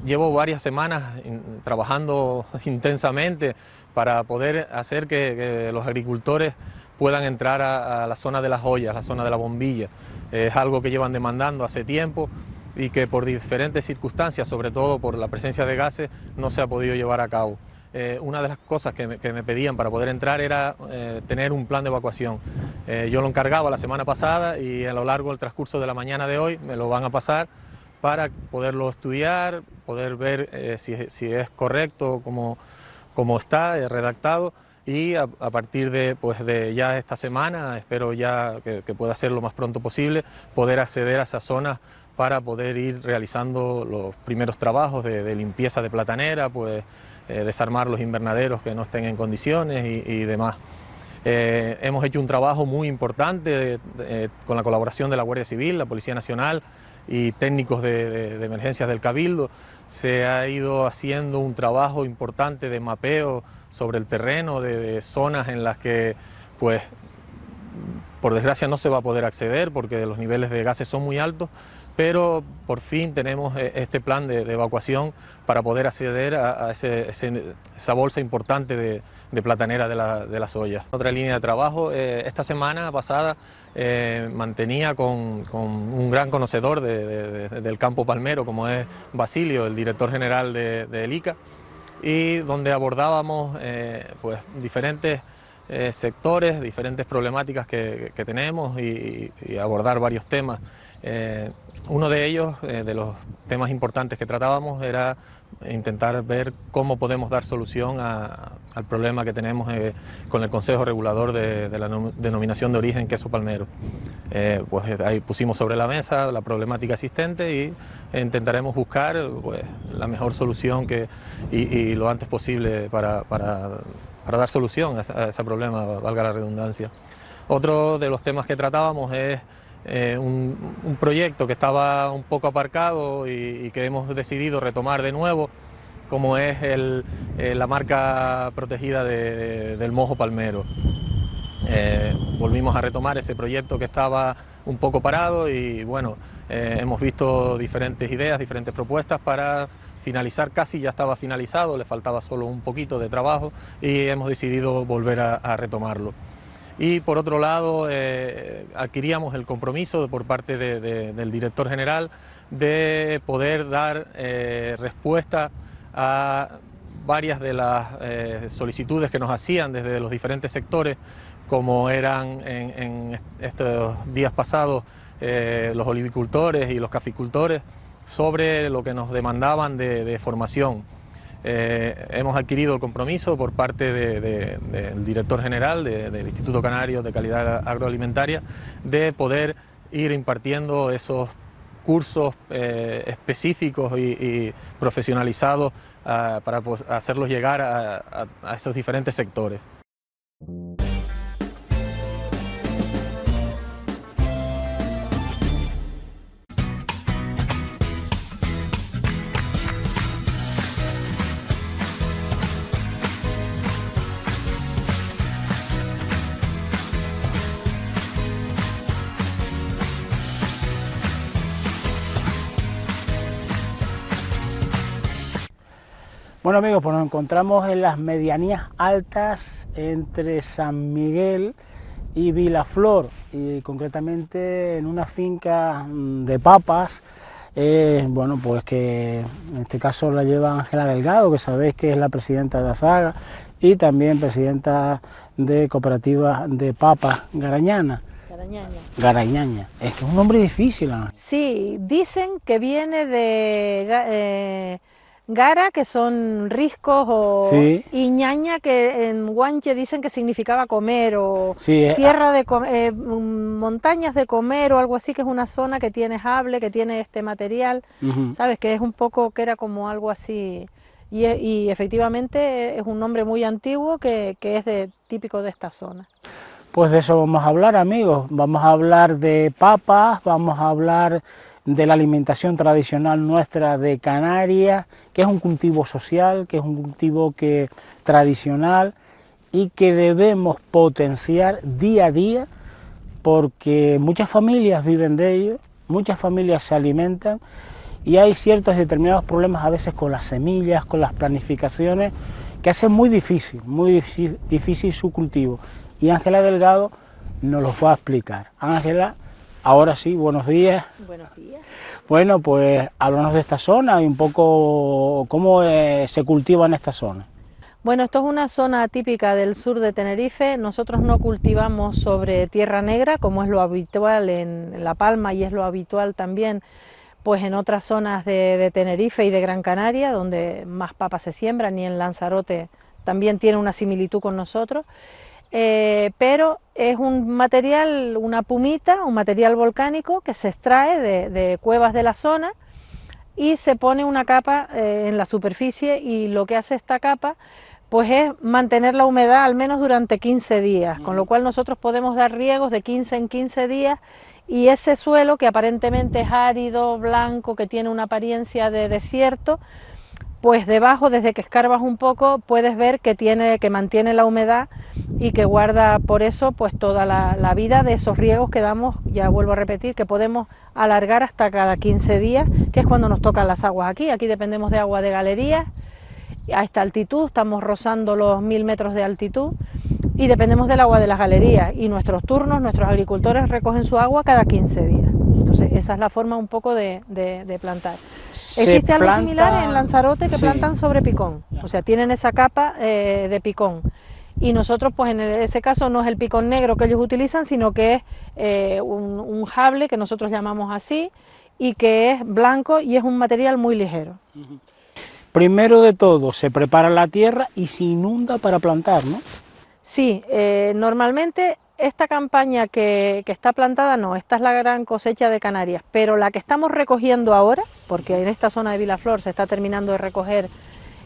llevo varias semanas trabajando intensamente para poder hacer que los agricultores puedan entrar a la zona de las ollas, la zona de la bombilla. Es algo que llevan demandando hace tiempo y que por diferentes circunstancias, sobre todo por la presencia de gases, no se ha podido llevar a cabo. Una de las cosas que me pedían para poder entrar era tener un plan de evacuación. Yo lo encargaba la semana pasada y a lo largo del transcurso de la mañana de hoy me lo van a pasar para poderlo estudiar, poder ver si es correcto como está redactado, y a partir de ya esta semana, espero ya que pueda ser lo más pronto posible, poder acceder a esas zonas para poder ir realizando los primeros trabajos de limpieza de platanera, desarmar los invernaderos que no estén en condiciones y demás. Hemos hecho un trabajo muy importante con la colaboración de la Guardia Civil, la Policía Nacional y técnicos de emergencias del Cabildo. Se ha ido haciendo un trabajo importante de mapeo sobre el terreno, de zonas en las que, por desgracia, no se va a poder acceder porque los niveles de gases son muy altos, pero por fin tenemos este plan de evacuación para poder acceder a esa bolsa importante de platanera de las ollas. Otra línea de trabajo, esta semana pasada mantenía con un gran conocedor del campo palmero, como es Basilio, el director general del ICA, y donde abordábamos diferentes sectores, diferentes problemáticas que tenemos y abordar varios temas. Uno de ellos, de los temas importantes que tratábamos, era intentar ver cómo podemos dar solución al problema que tenemos con el Consejo Regulador de la denominación de origen queso palmero. Ahí pusimos sobre la mesa la problemática existente y intentaremos buscar la mejor solución y lo antes posible para dar solución a ese problema, valga la redundancia. Otro de los temas que tratábamos es un proyecto que estaba un poco aparcado y que hemos decidido retomar de nuevo, como es la marca protegida del mojo palmero. Volvimos a retomar ese proyecto que estaba un poco parado y hemos visto diferentes ideas, diferentes propuestas para finalizar, casi ya estaba finalizado, le faltaba solo un poquito de trabajo y hemos decidido volver a retomarlo. Y por otro lado, adquiríamos el compromiso por parte del director general de poder dar respuesta a varias de las solicitudes que nos hacían desde los diferentes sectores, como eran en estos días pasados los olivicultores y los caficultores, sobre lo que nos demandaban de formación. Hemos adquirido el compromiso por parte del director general del Instituto Canario de Calidad Agroalimentaria de poder ir impartiendo esos cursos específicos y profesionalizados para hacerlos llegar a esos diferentes sectores. Bueno amigos, pues nos encontramos en las medianías altas entre San Miguel y Vilaflor, y concretamente en una finca de papas, bueno, pues que en este caso la lleva Ángela Delgado, que sabéis que es la presidenta de ASAGA y también presidenta de Cooperativa de Papas Garañana. Garañaña. Es que es un nombre difícil, Ángel. Sí, dicen que viene de gara, que son riscos, sí. Y ñaña, que en guanche dicen que significaba comer, o sí, tierra de montañas de comer, o algo así, que es una zona que tiene sable, que tiene este material, ¿sabes? Que es un poco, que era como algo así, y efectivamente es un nombre muy antiguo que es típico de esta zona. Pues de eso vamos a hablar, amigos. Vamos a hablar de papas, vamos a hablar de la alimentación tradicional nuestra de Canarias, que es un cultivo social, que es un cultivo tradicional y que debemos potenciar día a día, porque muchas familias viven de ello, muchas familias se alimentan y hay ciertos determinados problemas a veces con las semillas, con las planificaciones, que hacen muy difícil su cultivo. Y Ángela Delgado nos los va a explicar. Ángela, ahora sí, buenos días. Buenos días. Bueno, pues háblanos de esta zona y un poco cómo se cultiva en esta zona. Bueno, esto es una zona típica del sur de Tenerife. Nosotros no cultivamos sobre tierra negra, como es lo habitual en La Palma y es lo habitual también pues en otras zonas de Tenerife y de Gran Canaria, donde más papas se siembran, y en Lanzarote también tiene una similitud con nosotros. Pero es un material, una pumita, un material volcánico que se extrae de cuevas de la zona y se pone una capa en la superficie, y lo que hace esta capa pues es mantener la humedad al menos durante 15 días, con lo cual nosotros podemos dar riegos de 15 en 15 días, y ese suelo, que aparentemente es árido, blanco, que tiene una apariencia de desierto, pues debajo, desde que escarbas un poco, puedes ver que mantiene la humedad y que guarda por eso pues toda la vida de esos riegos que damos, ya vuelvo a repetir, que podemos alargar hasta cada 15 días, que es cuando nos tocan las aguas aquí. Aquí dependemos de agua de galerías, a esta altitud, estamos rozando los 1000 metros de altitud, y dependemos del agua de las galerías, y nuestros agricultores recogen su agua cada 15 días. Entonces esa es la forma un poco de plantar. Existe algo similar en Lanzarote, que plantan sobre picón, o sea, tienen esa capa de picón, y nosotros pues en ese caso no es el picón negro que ellos utilizan, sino que es un jable, que nosotros llamamos así, y que es blanco y es un material muy ligero. Primero de todo se prepara la tierra y se inunda para plantar, ¿no? Sí, normalmente esta campaña que está plantada no, esta es la gran cosecha de Canarias, pero la que estamos recogiendo ahora, porque en esta zona de Vilaflor se está terminando de recoger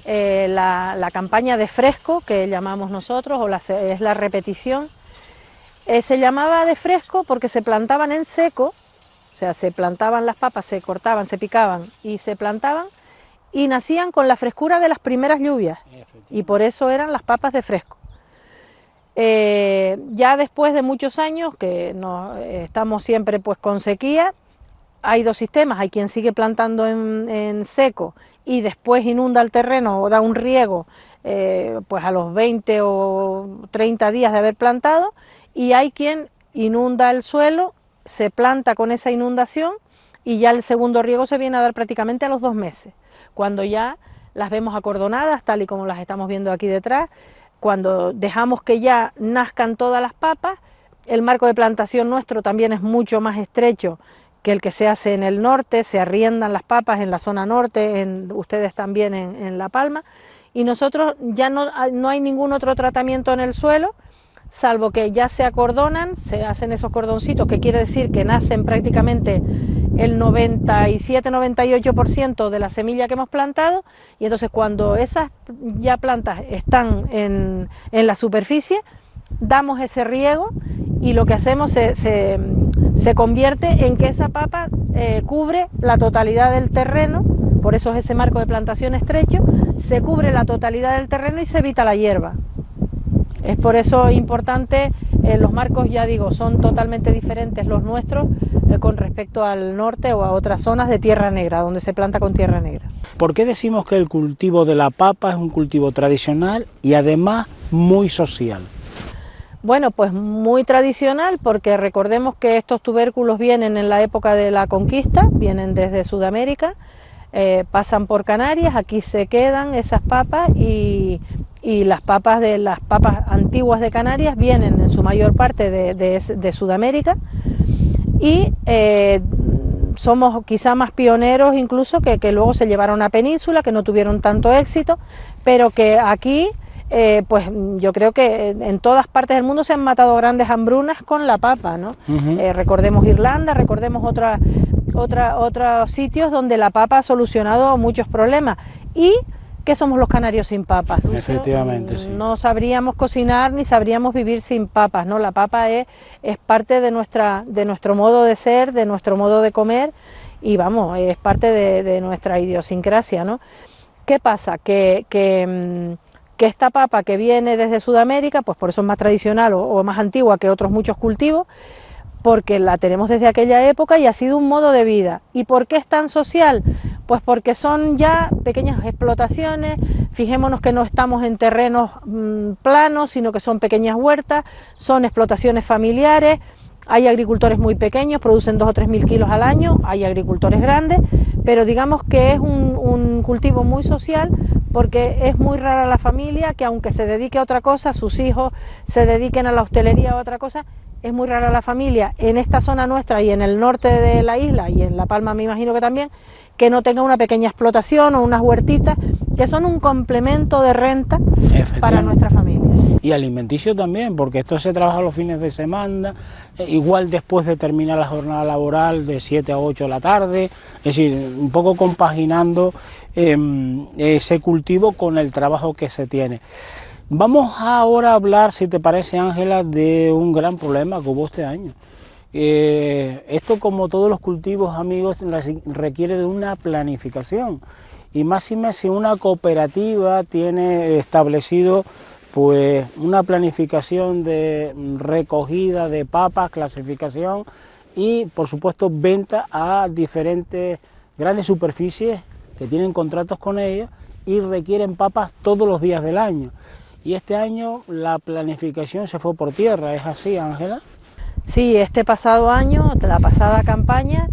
la campaña de fresco, que llamamos nosotros, es la repetición. Se llamaba de fresco porque se plantaban en seco, o sea, se plantaban las papas, se cortaban, se picaban y se plantaban, y nacían con la frescura de las primeras lluvias, y por eso eran las papas de fresco. Ya después de muchos años que estamos siempre pues con sequía, hay dos sistemas: hay quien sigue plantando en seco y después inunda el terreno o da un riego pues a los 20 o 30 días de haber plantado, y hay quien inunda el suelo, se planta con esa inundación y ya el segundo riego se viene a dar prácticamente a los 2 meses, cuando ya las vemos acordonadas, tal y como las estamos viendo aquí detrás. Cuando dejamos que ya nazcan todas las papas, el marco de plantación nuestro también es mucho más estrecho que el que se hace en el norte, se arriendan las papas en la zona norte, ustedes también en La Palma, y nosotros ya no hay ningún otro tratamiento en el suelo, salvo que ya se acordonan, se hacen esos cordoncitos, que quiere decir que nacen prácticamente el 97-98% de la semilla que hemos plantado, y entonces cuando esas ya plantas están en la superficie, damos ese riego y lo que hacemos se convierte en que esa papa cubre la totalidad del terreno, por eso es ese marco de plantación estrecho, se cubre la totalidad del terreno y se evita la hierba. Es por eso importante, los marcos, ya digo, son totalmente diferentes los nuestros con respecto al norte o a otras zonas de tierra negra, donde se planta con tierra negra. ¿Por qué decimos que el cultivo de la papa es un cultivo tradicional y además muy social? Bueno, pues muy tradicional, porque recordemos que estos tubérculos vienen en la época de la conquista, vienen desde Sudamérica, pasan por Canarias, aquí se quedan esas papas y las papas antiguas de Canarias vienen en su mayor parte de Sudamérica, y somos quizá más pioneros incluso que luego se llevaron a Península, que no tuvieron tanto éxito, pero que aquí pues yo creo que en todas partes del mundo se han matado grandes hambrunas con la papa, ¿no? Recordemos Irlanda, recordemos otros sitios donde la papa ha solucionado muchos problemas. Y ¿qué somos los canarios sin papas? Efectivamente, sí. No sabríamos cocinar ni sabríamos vivir sin papas, ¿no? La papa es parte de nuestro modo de ser, de nuestro modo de comer, y vamos, es parte de nuestra idiosincrasia, ¿no? ¿Qué pasa? Que esta papa que viene desde Sudamérica, pues por eso es más tradicional o más antigua que otros muchos cultivos, porque la tenemos desde aquella época y ha sido un modo de vida. ¿Y por qué es tan social? Pues porque son ya pequeñas explotaciones, fijémonos que no estamos en terrenos planos, sino que son pequeñas huertas, son explotaciones familiares, hay agricultores muy pequeños, producen 2 o 3 mil kilos al año, hay agricultores grandes, pero digamos que es un cultivo muy social, porque es muy rara la familia que, aunque se dedique a otra cosa, sus hijos se dediquen a la hostelería o a otra cosa, es muy rara la familia en esta zona nuestra y en el norte de la isla, y en La Palma me imagino que también, que no tenga una pequeña explotación o unas huertitas que son un complemento de renta para nuestra familia. Y alimenticio también, porque esto se trabaja los fines de semana, igual después de terminar la jornada laboral de 7 a 8 de la tarde, es decir, un poco compaginando ese cultivo con el trabajo que se tiene. Vamos ahora a hablar, si te parece, Ángela, de un gran problema que hubo este año. Esto, como todos los cultivos, amigos, requiere de una planificación, y máxime si una cooperativa tiene establecido pues una planificación de recogida de papas, clasificación y por supuesto venta a diferentes grandes superficies que tienen contratos con ellos y requieren papas todos los días del año. Y este año la planificación se fue por tierra, ¿es así, Ángela? Sí, este pasado año, la pasada campaña,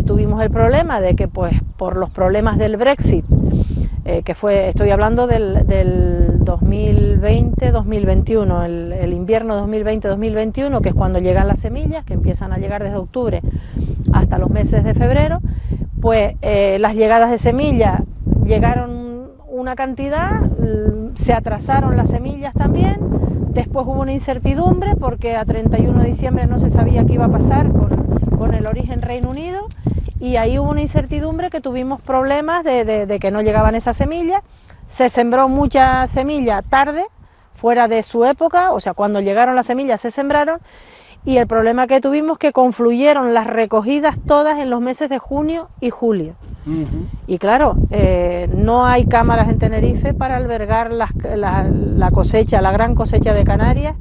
tuvimos el problema de que, pues, por los problemas del Brexit, que fue, estoy hablando del 2020-2021, el invierno 2020-2021, que es cuando llegan las semillas, que empiezan a llegar desde octubre hasta los meses de febrero, pues las llegadas de semillas llegaron una cantidad, se atrasaron las semillas también, después hubo una incertidumbre porque a 31 de diciembre no se sabía qué iba a pasar con el origen Reino Unido, y ahí hubo una incertidumbre que tuvimos problemas de que no llegaban esas semillas, se sembró mucha semilla tarde, fuera de su época, o sea, cuando llegaron las semillas se sembraron, y el problema que tuvimos que confluyeron las recogidas todas en los meses de junio y julio. Y claro, no hay cámaras en Tenerife para albergar la cosecha, la gran cosecha de Canarias,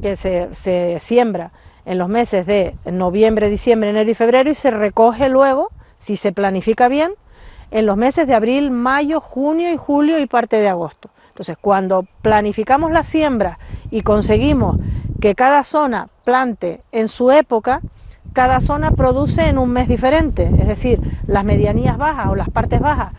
que se siembra en los meses de noviembre, diciembre, enero y febrero, y se recoge luego, si se planifica bien, en los meses de abril, mayo, junio y julio y parte de agosto. Entonces, cuando planificamos la siembra y conseguimos que cada zona plante en su época, cada zona produce en un mes diferente, es decir, las medianías bajas o las partes bajas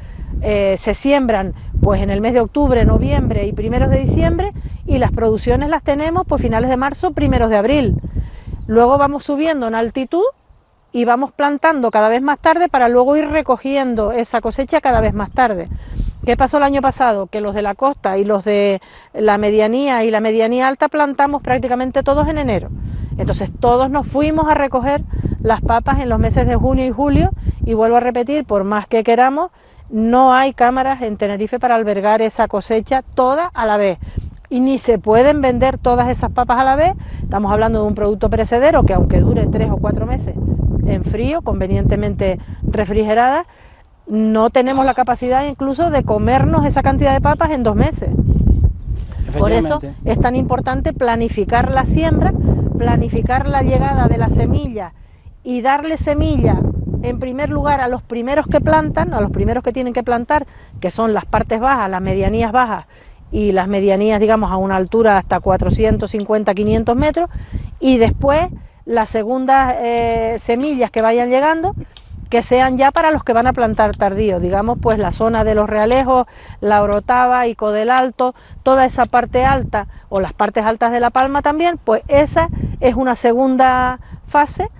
se siembran pues en el mes de octubre, noviembre y primeros de diciembre, y las producciones las tenemos pues finales de marzo, primeros de abril. Luego vamos subiendo en altitud y vamos plantando cada vez más tarde para luego ir recogiendo esa cosecha cada vez más tarde. ¿Qué pasó el año pasado? Que los de la costa y los de la medianía y la medianía alta plantamos prácticamente todos en enero. Entonces todos nos fuimos a recoger las papas en los meses de junio y julio, y vuelvo a repetir, por más que queramos, no hay cámaras en Tenerife para albergar esa cosecha toda a la vez. Y ni se pueden vender todas esas papas a la vez. Estamos hablando de un producto perecedero que, aunque dure 3 o 4 meses en frío, convenientemente refrigerada, no tenemos la capacidad incluso de comernos esa cantidad de papas en 2 meses. Por eso es tan importante planificar la siembra, planificar la llegada de la semilla y darle semilla en primer lugar a los primeros que plantan, a los primeros que tienen que plantar, que son las partes bajas, las medianías bajas y las medianías, digamos, a una altura hasta 450, 500 metros, y después las segundas semillas que vayan llegando, que sean ya para los que van a plantar tardío, digamos, pues la zona de los Realejos, la Orotava, Ico del Alto, toda esa parte alta, o las partes altas de La Palma también, pues esa es una segunda fase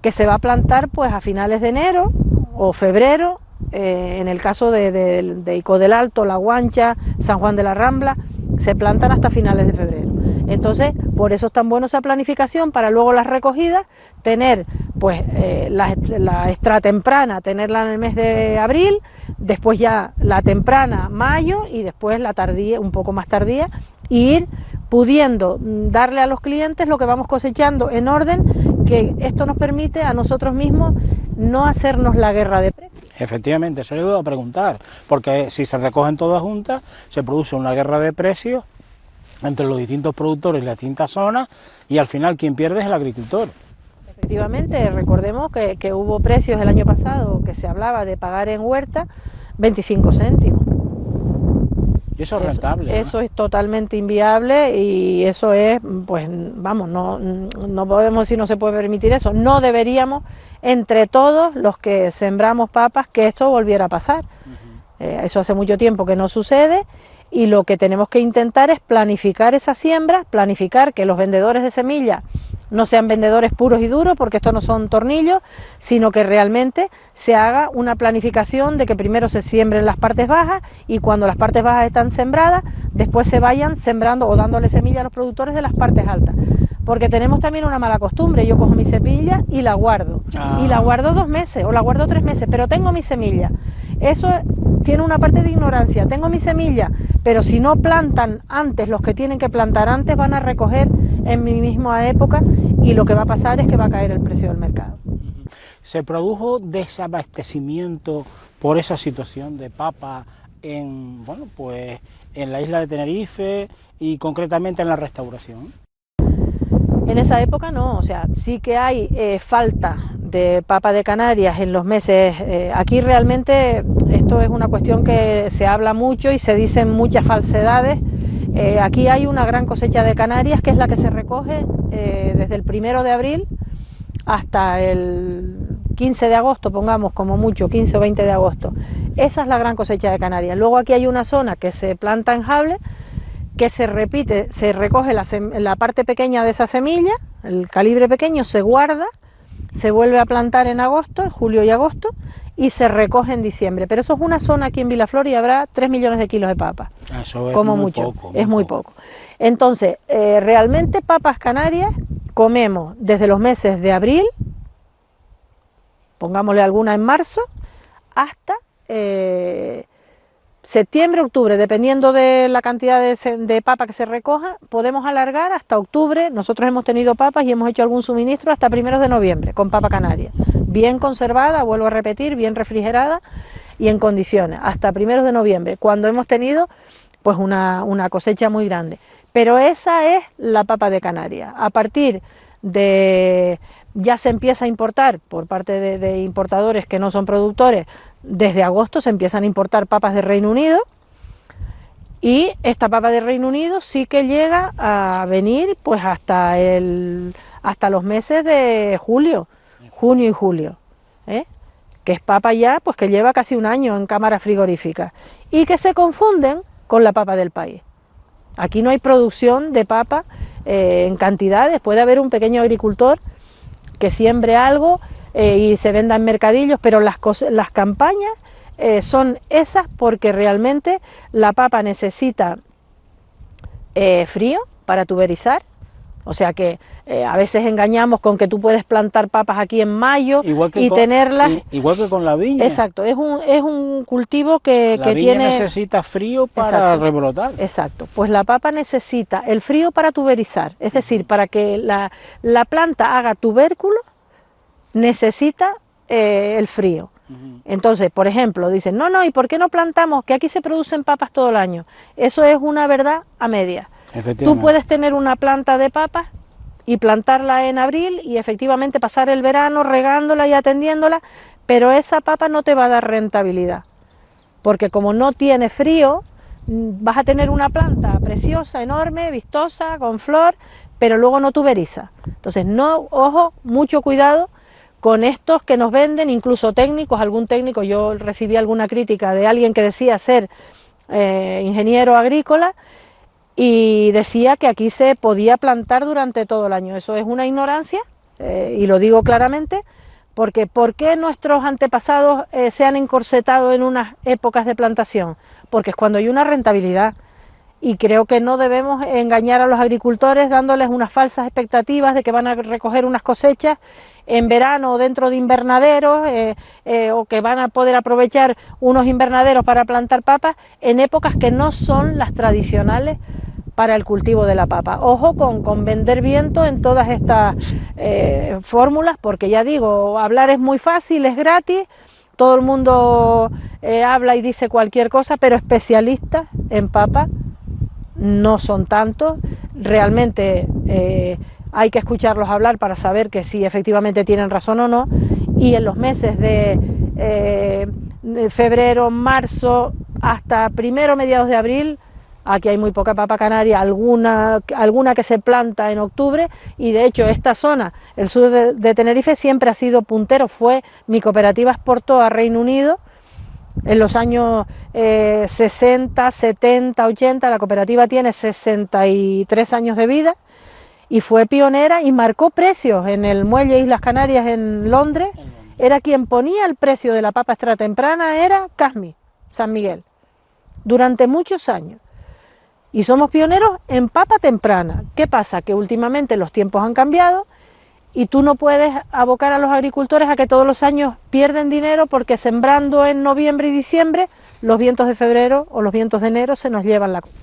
que se va a plantar pues a finales de enero o febrero, en el caso de Ico del Alto, La Guancha, San Juan de la Rambla, se plantan hasta finales de febrero. Entonces, por eso es tan bueno esa planificación, para luego las recogidas, tener pues la extra temprana, tenerla en el mes de abril, después ya la temprana mayo y después la tardía, un poco más tardía, y ir pudiendo darle a los clientes lo que vamos cosechando en orden, que esto nos permite a nosotros mismos no hacernos la guerra de precios. Efectivamente, eso le iba a preguntar, porque si se recogen todas juntas, se produce una guerra de precios entre los distintos productores de las distintas zonas, y al final quien pierde es el agricultor. Efectivamente, recordemos que hubo precios el año pasado que se hablaba de pagar en huerta 25 céntimos. Y eso es rentable, ¿no? Eso es totalmente inviable, y eso es, pues vamos, no podemos decir, no se puede permitir eso. No deberíamos, entre todos los que sembramos papas, que esto volviera a pasar. Eso hace mucho tiempo que no sucede, y lo que tenemos que intentar es planificar esa siembra, planificar que los vendedores de semillas no sean vendedores puros y duros, porque estos no son tornillos, sino que realmente se haga una planificación de que primero se siembren las partes bajas, y cuando las partes bajas están sembradas, después se vayan sembrando o dándole semilla a los productores de las partes altas. Porque tenemos también una mala costumbre: yo cojo mi semilla y la guardo, y la guardo 2 meses o la guardo 3 meses, pero tengo mi semilla. Eso tiene una parte de ignorancia. Tengo mi semilla, pero si no plantan antes los que tienen que plantar antes, van a recoger en mi misma época, y lo que va a pasar es que va a caer el precio del mercado. ¿Se produjo desabastecimiento por esa situación de papa en, bueno, pues en la isla de Tenerife y concretamente en la Restauración? En esa época no, o sea, sí que hay falta de papa de Canarias en los meses. Aquí realmente esto es una cuestión que se habla mucho y se dicen muchas falsedades. Aquí hay una gran cosecha de Canarias, que es la que se recoge desde el 1 de abril hasta el 15 de agosto, pongamos como mucho, 15 o 20 de agosto. Esa es la gran cosecha de Canarias. Luego aquí hay una zona que se planta en jable, que se repite, se recoge la parte pequeña de esa semilla, el calibre pequeño se guarda, se vuelve a plantar en agosto, en julio y agosto, y se recoge en diciembre. Pero eso es una zona aquí en Vilaflor, y habrá 3 millones de kilos de papa, eso es como muy mucho, poco, es muy poco. Entonces, realmente papas canarias comemos desde los meses de abril, pongámosle alguna en marzo, hasta septiembre, octubre, dependiendo de la cantidad de papa que se recoja, podemos alargar hasta octubre. Nosotros hemos tenido papas y hemos hecho algún suministro hasta 1 de noviembre con papa canaria, bien conservada, vuelvo a repetir, bien refrigerada y en condiciones, hasta 1 de noviembre, cuando hemos tenido pues una cosecha muy grande. Pero esa es la papa de Canarias. A partir ya se empieza a importar por parte de importadores que no son productores. Desde agosto se empiezan a importar papas de Reino Unido, y esta papa de Reino Unido sí que llega a venir pues hasta los meses de junio y julio, que es papa ya pues que lleva casi un año en cámaras frigoríficas y que se confunden con la papa del país. Aquí no hay producción de papa en cantidades. Puede haber un pequeño agricultor que siembre algo y se venda en mercadillos, pero las campañas son esas porque realmente la papa necesita frío para tuberizar. O sea que a veces engañamos con que tú puedes plantar papas aquí en mayo y tenerlas... Igual que con la viña. Exacto, es un cultivo que la viña tiene... necesita frío para rebrotar. Exacto, pues la papa necesita el frío para tuberizar, es decir, para que la planta haga tubérculo, necesita el frío. Entonces, por ejemplo, dicen, no, ¿y por qué no plantamos? Que aquí se producen papas todo el año. Eso es una verdad a medias. Tú puedes tener una planta de papas y plantarla en abril y efectivamente pasar el verano regándola y atendiéndola, pero esa papa no te va a dar rentabilidad, porque como no tiene frío, vas a tener una planta preciosa, enorme, vistosa, con flor, pero luego no tuberiza. Entonces, ojo, mucho cuidado con estos que nos venden, incluso técnicos. Algún técnico, yo recibí alguna crítica de alguien que decía ser ingeniero agrícola, y decía que aquí se podía plantar durante todo el año. Eso es una ignorancia, y lo digo claramente, porque ¿por qué nuestros antepasados se han encorsetado en unas épocas de plantación? Porque es cuando hay una rentabilidad, y creo que no debemos engañar a los agricultores dándoles unas falsas expectativas de que van a recoger unas cosechas en verano o dentro de invernaderos, o que van a poder aprovechar unos invernaderos para plantar papas en épocas que no son las tradicionales para el cultivo de la papa. Ojo con vender viento en todas estas fórmulas, porque ya digo, hablar es muy fácil, es gratis, todo el mundo habla y dice cualquier cosa, pero especialistas en papa no son tantos. Realmente hay que escucharlos hablar para saber que si efectivamente tienen razón o no, y en los meses de febrero, marzo, hasta mediados de abril, aquí hay muy poca papa canaria, alguna que se planta en octubre, y de hecho esta zona, el sur de Tenerife, siempre ha sido puntero. Mi cooperativa exportó a Reino Unido en los años 60, 70, 80, la cooperativa tiene 63 años de vida, y fue pionera y marcó precios en el muelle Islas Canarias en Londres. Era quien ponía el precio de la papa extra temprana, era Casmi, San Miguel, durante muchos años. Y somos pioneros en papa temprana. ¿Qué pasa? Que últimamente los tiempos han cambiado y tú no puedes abocar a los agricultores a que todos los años pierden dinero, porque sembrando en noviembre y diciembre, los vientos de febrero o los vientos de enero se nos llevan la cosecha.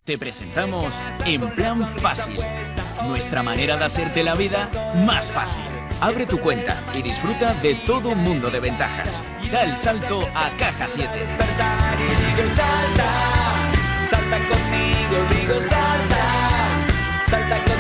Te presentamos En Plan Fácil, nuestra manera de hacerte la vida más fácil. Abre tu cuenta y disfruta de todo un mundo de ventajas. Da el salto a Caja 7. Despertar y digo salta, salta conmigo, digo salta, salta conmigo.